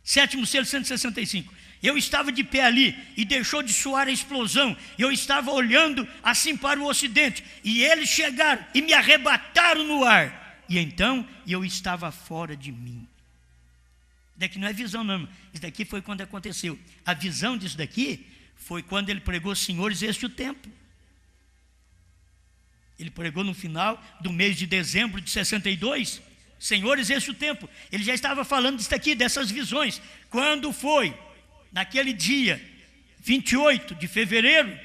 Sétimo selo, 165. Eu estava de pé ali e deixou de soar a explosão. Eu estava olhando assim para o ocidente e eles chegaram e me arrebataram no ar. E então eu estava fora de mim. Isso daqui não é visão não, isso daqui foi quando aconteceu. A visão disso daqui foi quando ele pregou: senhores, este é o tempo. Ele pregou no final do mês de dezembro de 62. Senhores, este é o tempo. Ele já estava falando disso aqui, dessas visões. Quando foi? Naquele dia, 28 de fevereiro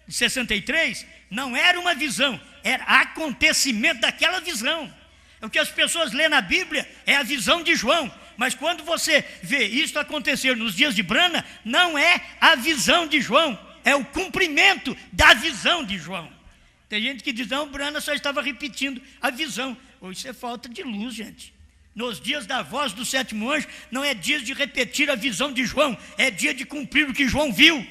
de 63, não era uma visão, era acontecimento daquela visão. O que as pessoas lêem na Bíblia é a visão de João, mas quando você vê isso acontecer nos dias de Brana, não é a visão de João, é o cumprimento da visão de João. Tem gente que diz: não, Brana só estava repetindo a visão. Ou isso é falta de luz, gente. Nos dias da voz do sétimo anjo, não é dia de repetir a visão de João, é dia de cumprir o que João viu.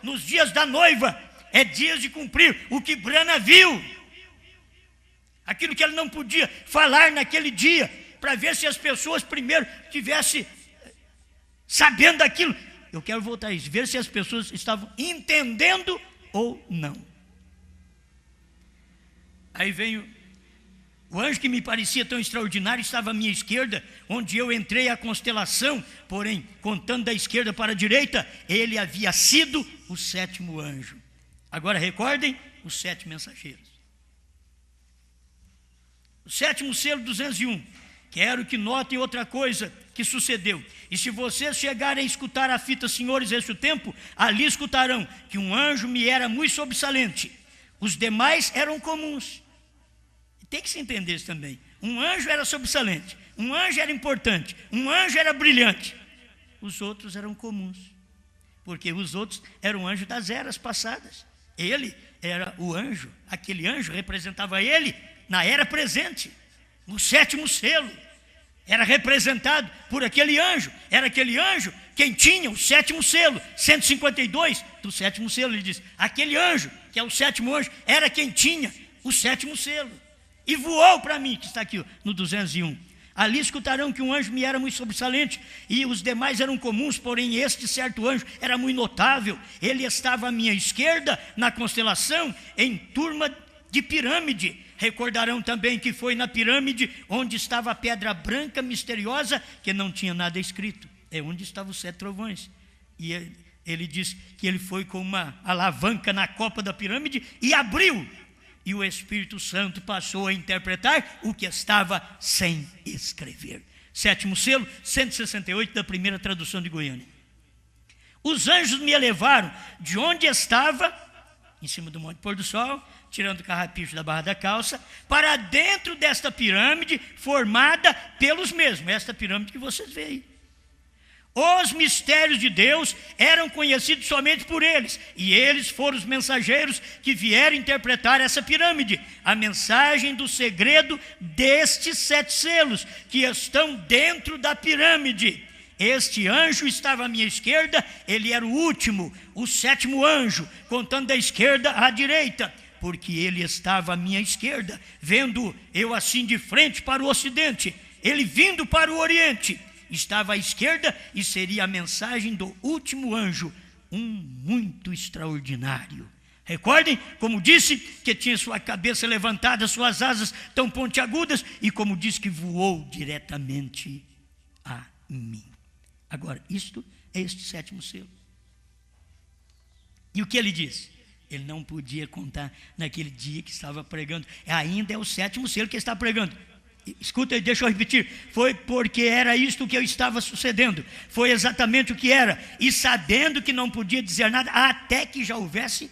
Nos dias da noiva, é dia de cumprir o que Brana viu. Aquilo que ele não podia falar naquele dia, para ver se as pessoas primeiro tivessem sabendo daquilo. Eu quero voltar a isso, ver se as pessoas estavam entendendo ou não. Aí vem o anjo que me parecia tão extraordinário, estava à minha esquerda, onde eu entrei à constelação, porém, contando da esquerda para a direita, ele havia sido o sétimo anjo. Agora recordem os 7 mensageiros. O sétimo selo, 201. Quero que notem outra coisa que sucedeu. E se vocês chegarem a escutar a fita, senhores, esse o tempo, ali escutarão que um anjo me era muito sobressalente. Os demais eram comuns. Tem que se entender isso também. Um anjo era sobressalente, um anjo era importante, um anjo era brilhante. Os outros eram comuns, porque os outros eram anjos das eras passadas. Ele era o anjo, aquele anjo representava ele na era presente. O sétimo selo era representado por aquele anjo. Era aquele anjo quem tinha o sétimo selo. 152 do sétimo selo, ele diz: aquele anjo, que é o sétimo anjo, era quem tinha o sétimo selo. E voou para mim, que está aqui no 201. Ali escutarão que um anjo me era muito sobressalente, e os demais eram comuns, porém este certo anjo era muito notável. Ele estava à minha esquerda, na constelação, em turma de pirâmide. Recordarão também que foi na pirâmide onde estava a pedra branca misteriosa, que não tinha nada escrito. É onde estavam os 7 trovões. E ele diz que ele foi com uma alavanca na copa da pirâmide e abriu. E o Espírito Santo passou a interpretar o que estava sem escrever. Sétimo selo, 168 da primeira tradução de Goiânia. Os anjos me elevaram de onde estava, em cima do Monte Pôr do Sol, tirando o carrapicho da barra da calça, para dentro desta pirâmide formada pelos mesmos. Esta pirâmide que vocês veem aí. Os mistérios de Deus eram conhecidos somente por eles, e eles foram os mensageiros que vieram interpretar essa pirâmide, a mensagem do segredo destes 7 selos que estão dentro da pirâmide. Este anjo estava à minha esquerda, ele era o último, o 7º anjo, contando da esquerda à direita, porque ele estava à minha esquerda, vendo eu assim de frente para o ocidente, ele vindo para o oriente. Estava à esquerda e seria a mensagem do último anjo, um muito extraordinário. Recordem, como disse, que tinha sua cabeça levantada, suas asas tão pontiagudas, e como disse que voou diretamente a mim. Agora, isto é este 7º selo. E o que ele diz? Ele não podia contar naquele dia que estava pregando. Ainda é o 7º selo que ele está pregando. Escuta, deixa eu repetir. Foi porque era isto que eu estava sucedendo. Foi exatamente o que era. E sabendo que não podia dizer nada até que já houvesse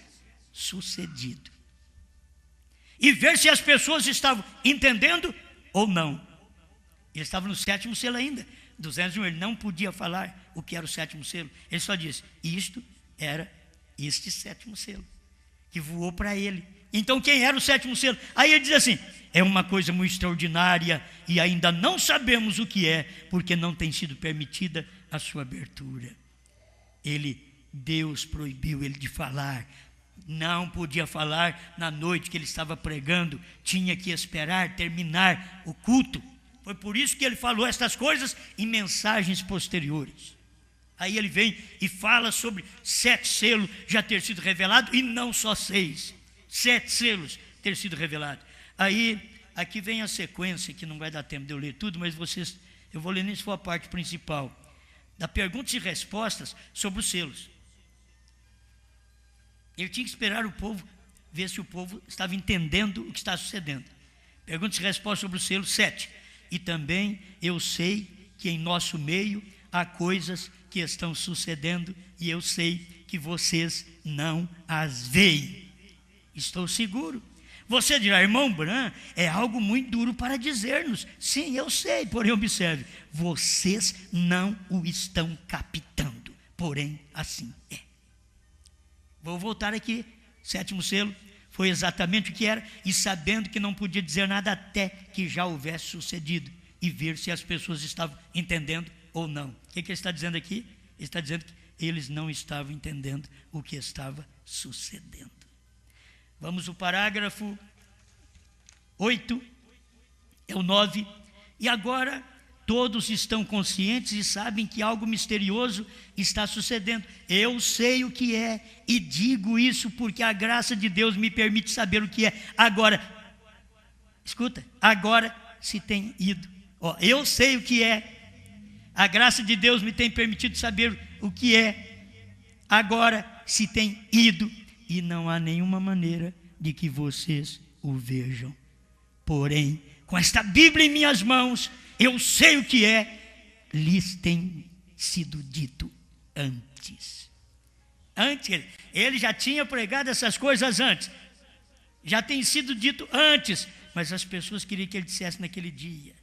sucedido. E ver se as pessoas estavam entendendo ou não. Ele estava no 7º selo ainda. 201, ele não podia falar o que era o 7º selo. Ele só disse: isto era este 7º selo, que voou para ele. Então quem era o 7º selo? Aí ele diz assim: é uma coisa muito extraordinária e ainda não sabemos o que é, porque não tem sido permitida a sua abertura. Deus proibiu ele de falar, não podia falar na noite que ele estava pregando, tinha que esperar terminar o culto, Foi por isso que ele falou estas coisas em mensagens posteriores. Aí ele vem e fala sobre 7 selos já ter sido revelado, e não só 6. 7 selos ter sido revelado. Aí, aqui vem a sequência, que não vai dar tempo de eu ler tudo, mas eu vou ler nisso for a parte principal, da perguntas e respostas sobre os selos. Ele tinha que esperar o povo, ver se o povo estava entendendo o que está sucedendo. Perguntas e respostas sobre os selos, 7. E também eu sei que em nosso meio há coisas que estão sucedendo e eu sei que vocês não as veem. Estou seguro. Você dirá, irmão Branham, é algo muito duro para dizer-nos. Sim, eu sei, porém observe, vocês não o estão captando, porém assim é. Vou voltar aqui, 7º selo, foi exatamente o que era, e sabendo que não podia dizer nada até que já houvesse sucedido, e ver se as pessoas estavam entendendo ou não. O que ele está dizendo aqui? Ele está dizendo que eles não estavam entendendo o que estava sucedendo. Vamos ao parágrafo 8, é o 9. E agora todos estão conscientes e sabem que algo misterioso está sucedendo. Eu sei o que é e digo isso porque a graça de Deus me permite saber o que é. Agora, escuta, agora se tem ido. Eu sei o que é. A graça de Deus me tem permitido saber o que é. Agora se tem ido. E não há nenhuma maneira de que vocês o vejam. Porém, com esta Bíblia em minhas mãos, eu sei o que é. Lhes tem sido dito antes. Antes, ele já tinha pregado essas coisas antes. Já tem sido dito antes. Mas as pessoas queriam que ele dissesse naquele dia.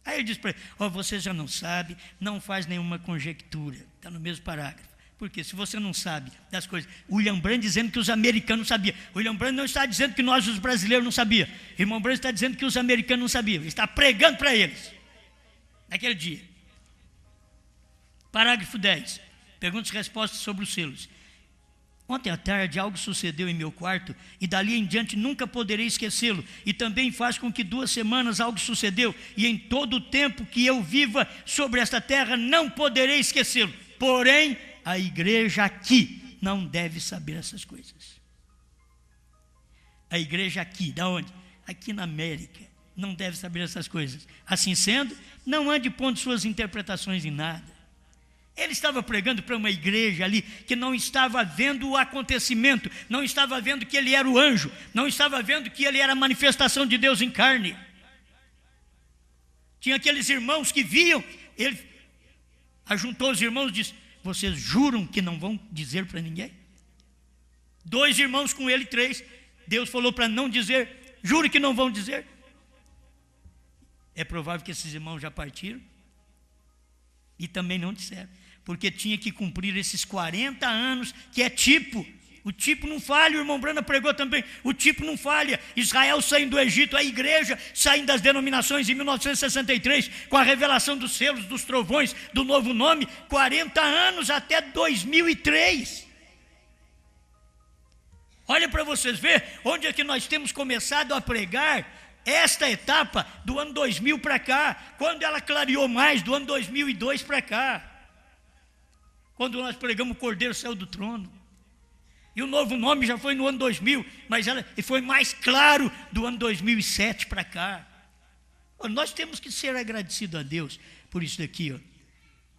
Aí ele diz para ele, você já não sabe, não faz nenhuma conjectura. Está no mesmo parágrafo. Porque se você não sabe das coisas, William Branham dizendo que os americanos sabiam. William Branham não está dizendo que nós, os brasileiros, não sabíamos. Irmão Branham está dizendo que os americanos não sabiam. Ele está pregando para eles. Naquele dia. Parágrafo 10. Perguntas e respostas sobre os selos. Ontem à tarde algo sucedeu em meu quarto e dali em diante nunca poderei esquecê-lo. E também faz com que 2 semanas algo sucedeu e em todo o tempo que eu viva sobre esta terra não poderei esquecê-lo. Porém, a igreja aqui não deve saber essas coisas. A igreja aqui, da onde? Aqui na América, não deve saber essas coisas. Assim sendo, não ande pondo suas interpretações em nada. Ele estava pregando para uma igreja ali que não estava vendo o acontecimento, não estava vendo que ele era o anjo, não estava vendo que ele era a manifestação de Deus em carne. Tinha aqueles irmãos que viam, ele ajuntou os irmãos e disse, vocês juram que não vão dizer para ninguém? 2 irmãos com ele, 3, Deus falou para não dizer, jure que não vão dizer. É provável que esses irmãos já partiram e também não disseram, porque tinha que cumprir esses 40 anos, que é tipo, o tipo não falha, o irmão Branham pregou também, o tipo não falha. Israel saindo do Egito, a igreja saindo das denominações em 1963, com a revelação dos selos, dos trovões, do novo nome, 40 anos até 2003. Olha para vocês verem onde é que nós temos começado a pregar esta etapa do ano 2000 para cá, quando ela clareou mais do ano 2002 para cá, quando nós pregamos o Cordeiro saiu do trono, e o novo nome já foi no ano 2000, mas ela foi mais claro do ano 2007 para cá. Nós temos que ser agradecidos a Deus por isso daqui,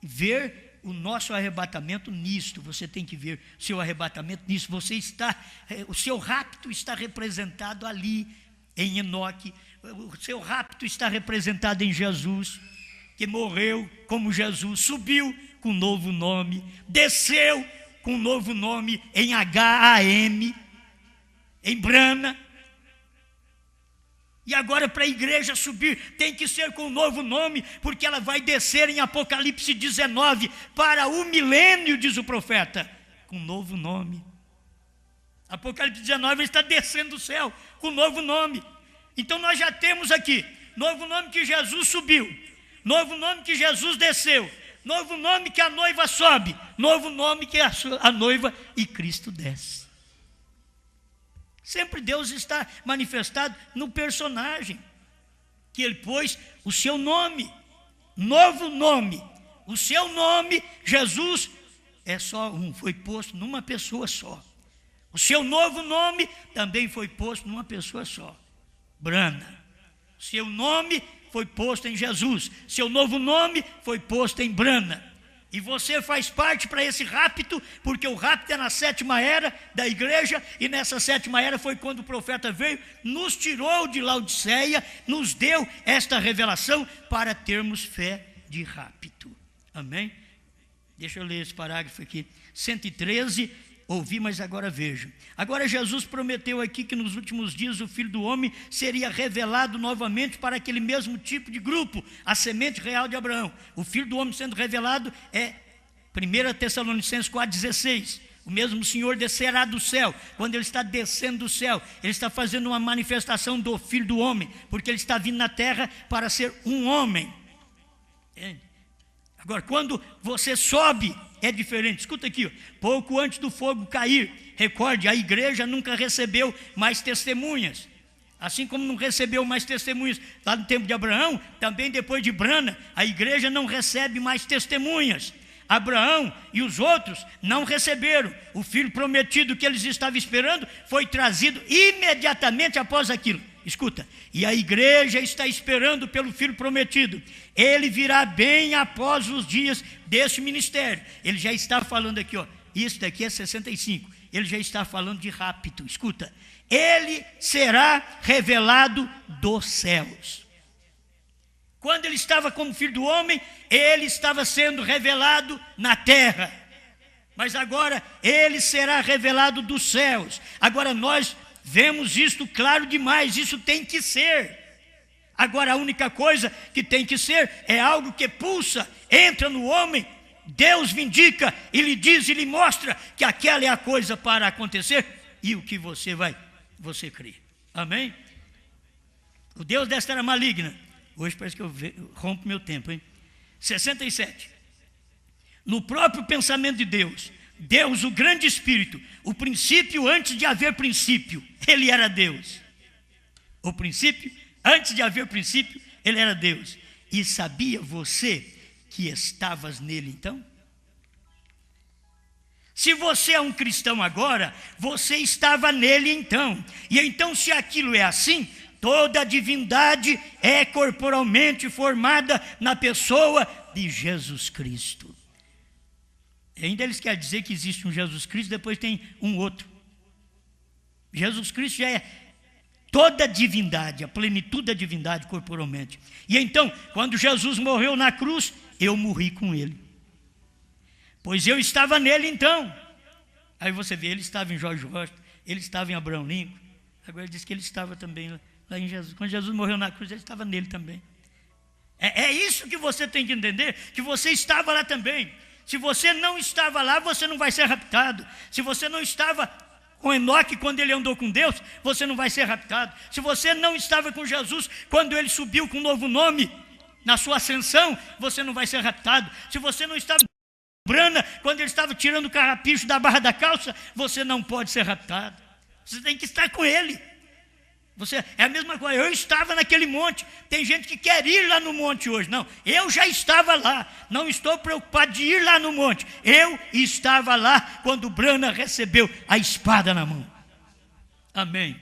ver o nosso arrebatamento nisto. Você tem que ver o seu arrebatamento nisso. O seu rapto está representado ali em Enoque. O seu rapto está representado em Jesus, que morreu como Jesus, subiu com um novo nome, desceu com um novo nome em H-A-M, em Brana. E agora para a igreja subir tem que ser com um novo nome, porque ela vai descer em Apocalipse 19 para o milênio, diz o profeta, com um novo nome. Apocalipse 19 está descendo do céu com um novo nome. Então nós já temos aqui novo nome que Jesus subiu, novo nome que Jesus desceu, novo nome que a noiva sobe, novo nome que a noiva e Cristo desce. Sempre Deus está manifestado no personagem. que ele pôs o seu nome, novo nome. O seu nome, Jesus, é só um, foi posto numa pessoa só. O seu novo nome também foi posto numa pessoa só, Brana. Seu nome foi posto em Jesus. Seu novo nome foi posto em Brana. E você faz parte para esse rapto, porque o rapto é na 7ª era da igreja, e nessa 7ª era foi quando o profeta veio, nos tirou de Laodiceia, nos deu esta revelação para termos fé de rapto. Amém? Deixa eu ler esse parágrafo aqui. 113, ouvi, mas agora vejo. Agora Jesus prometeu aqui que nos últimos dias o Filho do Homem seria revelado novamente para aquele mesmo tipo de grupo, a semente real de Abraão. O Filho do Homem sendo revelado é 1 Tessalonicenses 4,16. O mesmo Senhor descerá do céu. Quando Ele está descendo do céu, Ele está fazendo uma manifestação do Filho do Homem, porque Ele está vindo na terra para ser um homem. Entende? Agora, quando você sobe, é diferente. Escuta aqui, ó. Pouco antes do fogo cair, recorde, a igreja nunca recebeu mais testemunhas. Assim como não recebeu mais testemunhas lá no tempo de Abraão, também depois de Brana, a igreja não recebe mais testemunhas. Abraão e os outros não receberam. O filho prometido que eles estavam esperando foi trazido imediatamente após aquilo. Escuta, e a igreja está esperando pelo filho prometido. Ele virá bem após os dias desse ministério. Ele já está falando aqui, ó, isso daqui é 65. Ele já está falando de rapto. Escuta, ele será revelado dos céus. Quando ele estava como filho do homem, ele estava sendo revelado na terra. Mas agora ele será revelado dos céus. Agora nós vemos isto claro demais, isso tem que ser. Agora a única coisa que tem que ser é algo que pulsa, entra no homem, Deus vindica e lhe diz e lhe mostra que aquela é a coisa para acontecer e o que você crê. Amém? O Deus desta era maligna. Hoje parece que eu rompo meu tempo, hein? 67. No próprio pensamento de Deus, Deus, o grande Espírito, o princípio antes de haver princípio, Ele era Deus. O princípio, antes de haver princípio, Ele era Deus. E sabia você que estavas nele então? Se você é um cristão agora, você estava nele então. E então, se aquilo é assim, toda a divindade é corporalmente formada na pessoa de Jesus Cristo. Ainda eles querem dizer que existe um Jesus Cristo, depois tem um outro. Jesus Cristo já é toda a divindade, a plenitude da divindade corporalmente. E então, quando Jesus morreu na cruz, eu morri com ele. Pois eu estava nele então. Aí você vê, ele estava em Jorge Rocha, ele estava em Abraão Lincoln. Agora ele diz que ele estava também lá em Jesus. Quando Jesus morreu na cruz, ele estava nele também. É isso que você tem que entender, que você estava lá também. Se você não estava lá, você não vai ser raptado. Se você não estava com Enoque quando ele andou com Deus, você não vai ser raptado. Se você não estava com Jesus quando ele subiu com um novo nome na sua ascensão, você não vai ser raptado. Se você não estava com Brana quando ele estava tirando o carrapicho da barra da calça, você não pode ser raptado. Você tem que estar com ele. É a mesma coisa, eu estava naquele monte. Tem gente que quer ir lá no monte hoje. Não, eu já estava lá. Não estou preocupado de ir lá no monte. Eu estava lá quando Brana recebeu a espada na mão. Amém.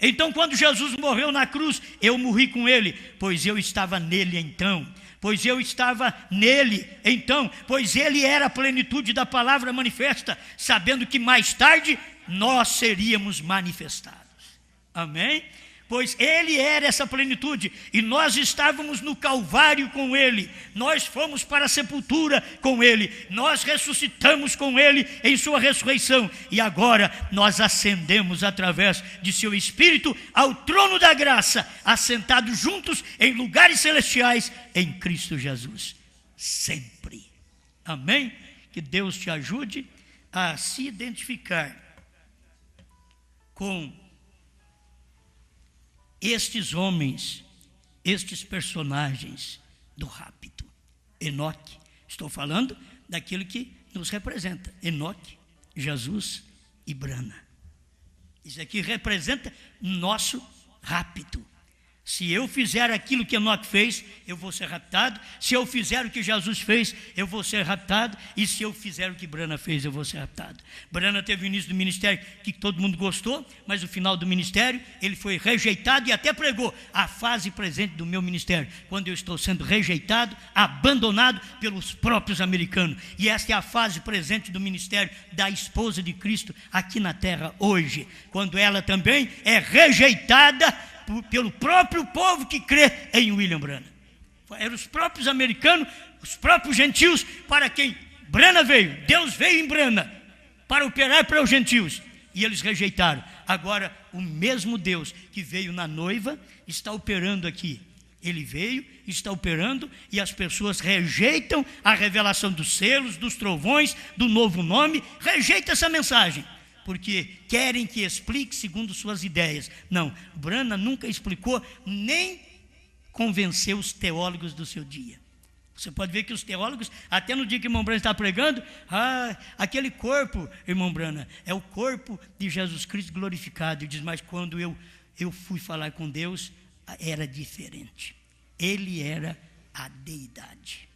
Então, quando Jesus morreu na cruz, eu morri com ele, pois eu estava nele então. Pois eu estava nele então, pois ele era a plenitude da palavra manifesta, sabendo que mais tarde nós seríamos manifestados. Amém? Pois ele era essa plenitude e nós estávamos no Calvário com ele, nós fomos para a sepultura com ele, nós ressuscitamos com ele em sua ressurreição e agora nós ascendemos através de seu Espírito ao trono da graça, assentados juntos em lugares celestiais em Cristo Jesus, sempre. Amém? Que Deus te ajude a se identificar com estes homens, estes personagens do rapto. Enoque, estou falando daquilo que nos representa. Enoque, Jesus e Brana. Isso aqui representa nosso rapto. Se eu fizer aquilo que Enoque fez, eu vou ser raptado. Se eu fizer o que Jesus fez, eu vou ser raptado. E se eu fizer o que Branham fez, eu vou ser raptado. Branham teve o início do ministério que todo mundo gostou, mas o final do ministério, ele foi rejeitado e até pregou a fase presente do meu ministério, quando eu estou sendo rejeitado, abandonado pelos próprios americanos. E esta é a fase presente do ministério da esposa de Cristo aqui na terra hoje, quando ela também é rejeitada pelo próprio povo que crê em William Branham. Eram os próprios americanos, os próprios gentios para quem Branham veio. Deus veio em Branham para operar para os gentios e eles rejeitaram. Agora o mesmo Deus que veio na noiva está operando aqui. Ele veio, está operando e as pessoas rejeitam a revelação dos selos, dos trovões, do novo nome, rejeitam essa mensagem, porque querem que explique segundo suas ideias. Não, Branham nunca explicou, nem convenceu os teólogos do seu dia. Você pode ver que os teólogos, até no dia que o irmão Branham está pregando, aquele corpo, irmão Branham, é o corpo de Jesus Cristo glorificado. Ele diz, mas quando eu fui falar com Deus, era diferente. Ele era a deidade.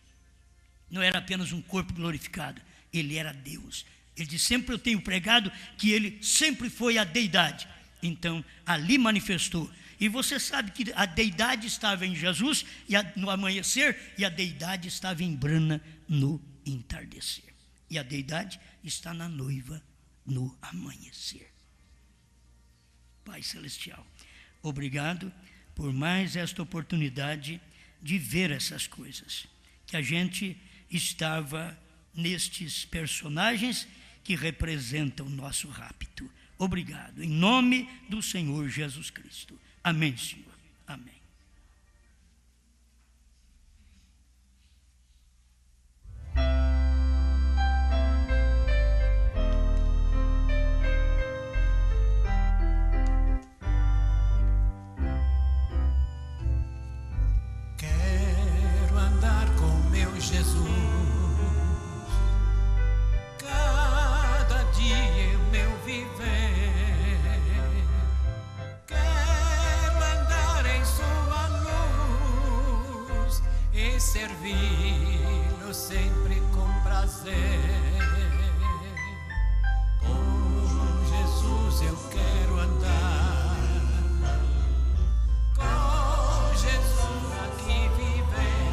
Não era apenas um corpo glorificado, ele era Deus. Ele diz, sempre eu tenho pregado que ele sempre foi a deidade. Então, ali manifestou. E você sabe que a deidade estava em Jesus no amanhecer, e a deidade estava em Branham no entardecer. E a deidade está na noiva no amanhecer. Pai Celestial, obrigado por mais esta oportunidade de ver essas coisas. Que a gente estava nestes personagens que representam o nosso rapto. Obrigado, em nome do Senhor Jesus Cristo. Amém, Senhor. Amém. Quero andar com meu Jesus. Servi-lo sempre com prazer. Com Jesus eu quero andar, com Jesus aqui viver,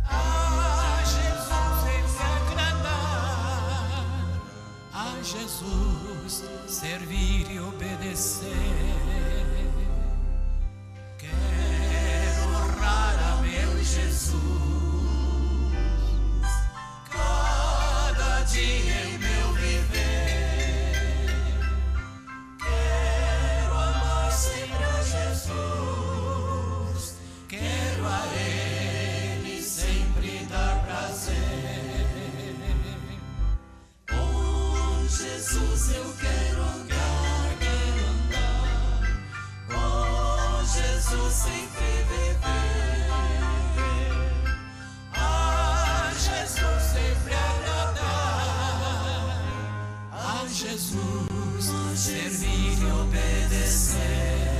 a Jesus sempre agradar, a Jesus servir e obedecer. Jesus, cada dia em meu viver, quero amar sempre a Jesus, quero a Ele sempre dar prazer. Com Jesus eu quero andar, com Jesus sempre viver. Jesus, servir e obedecer.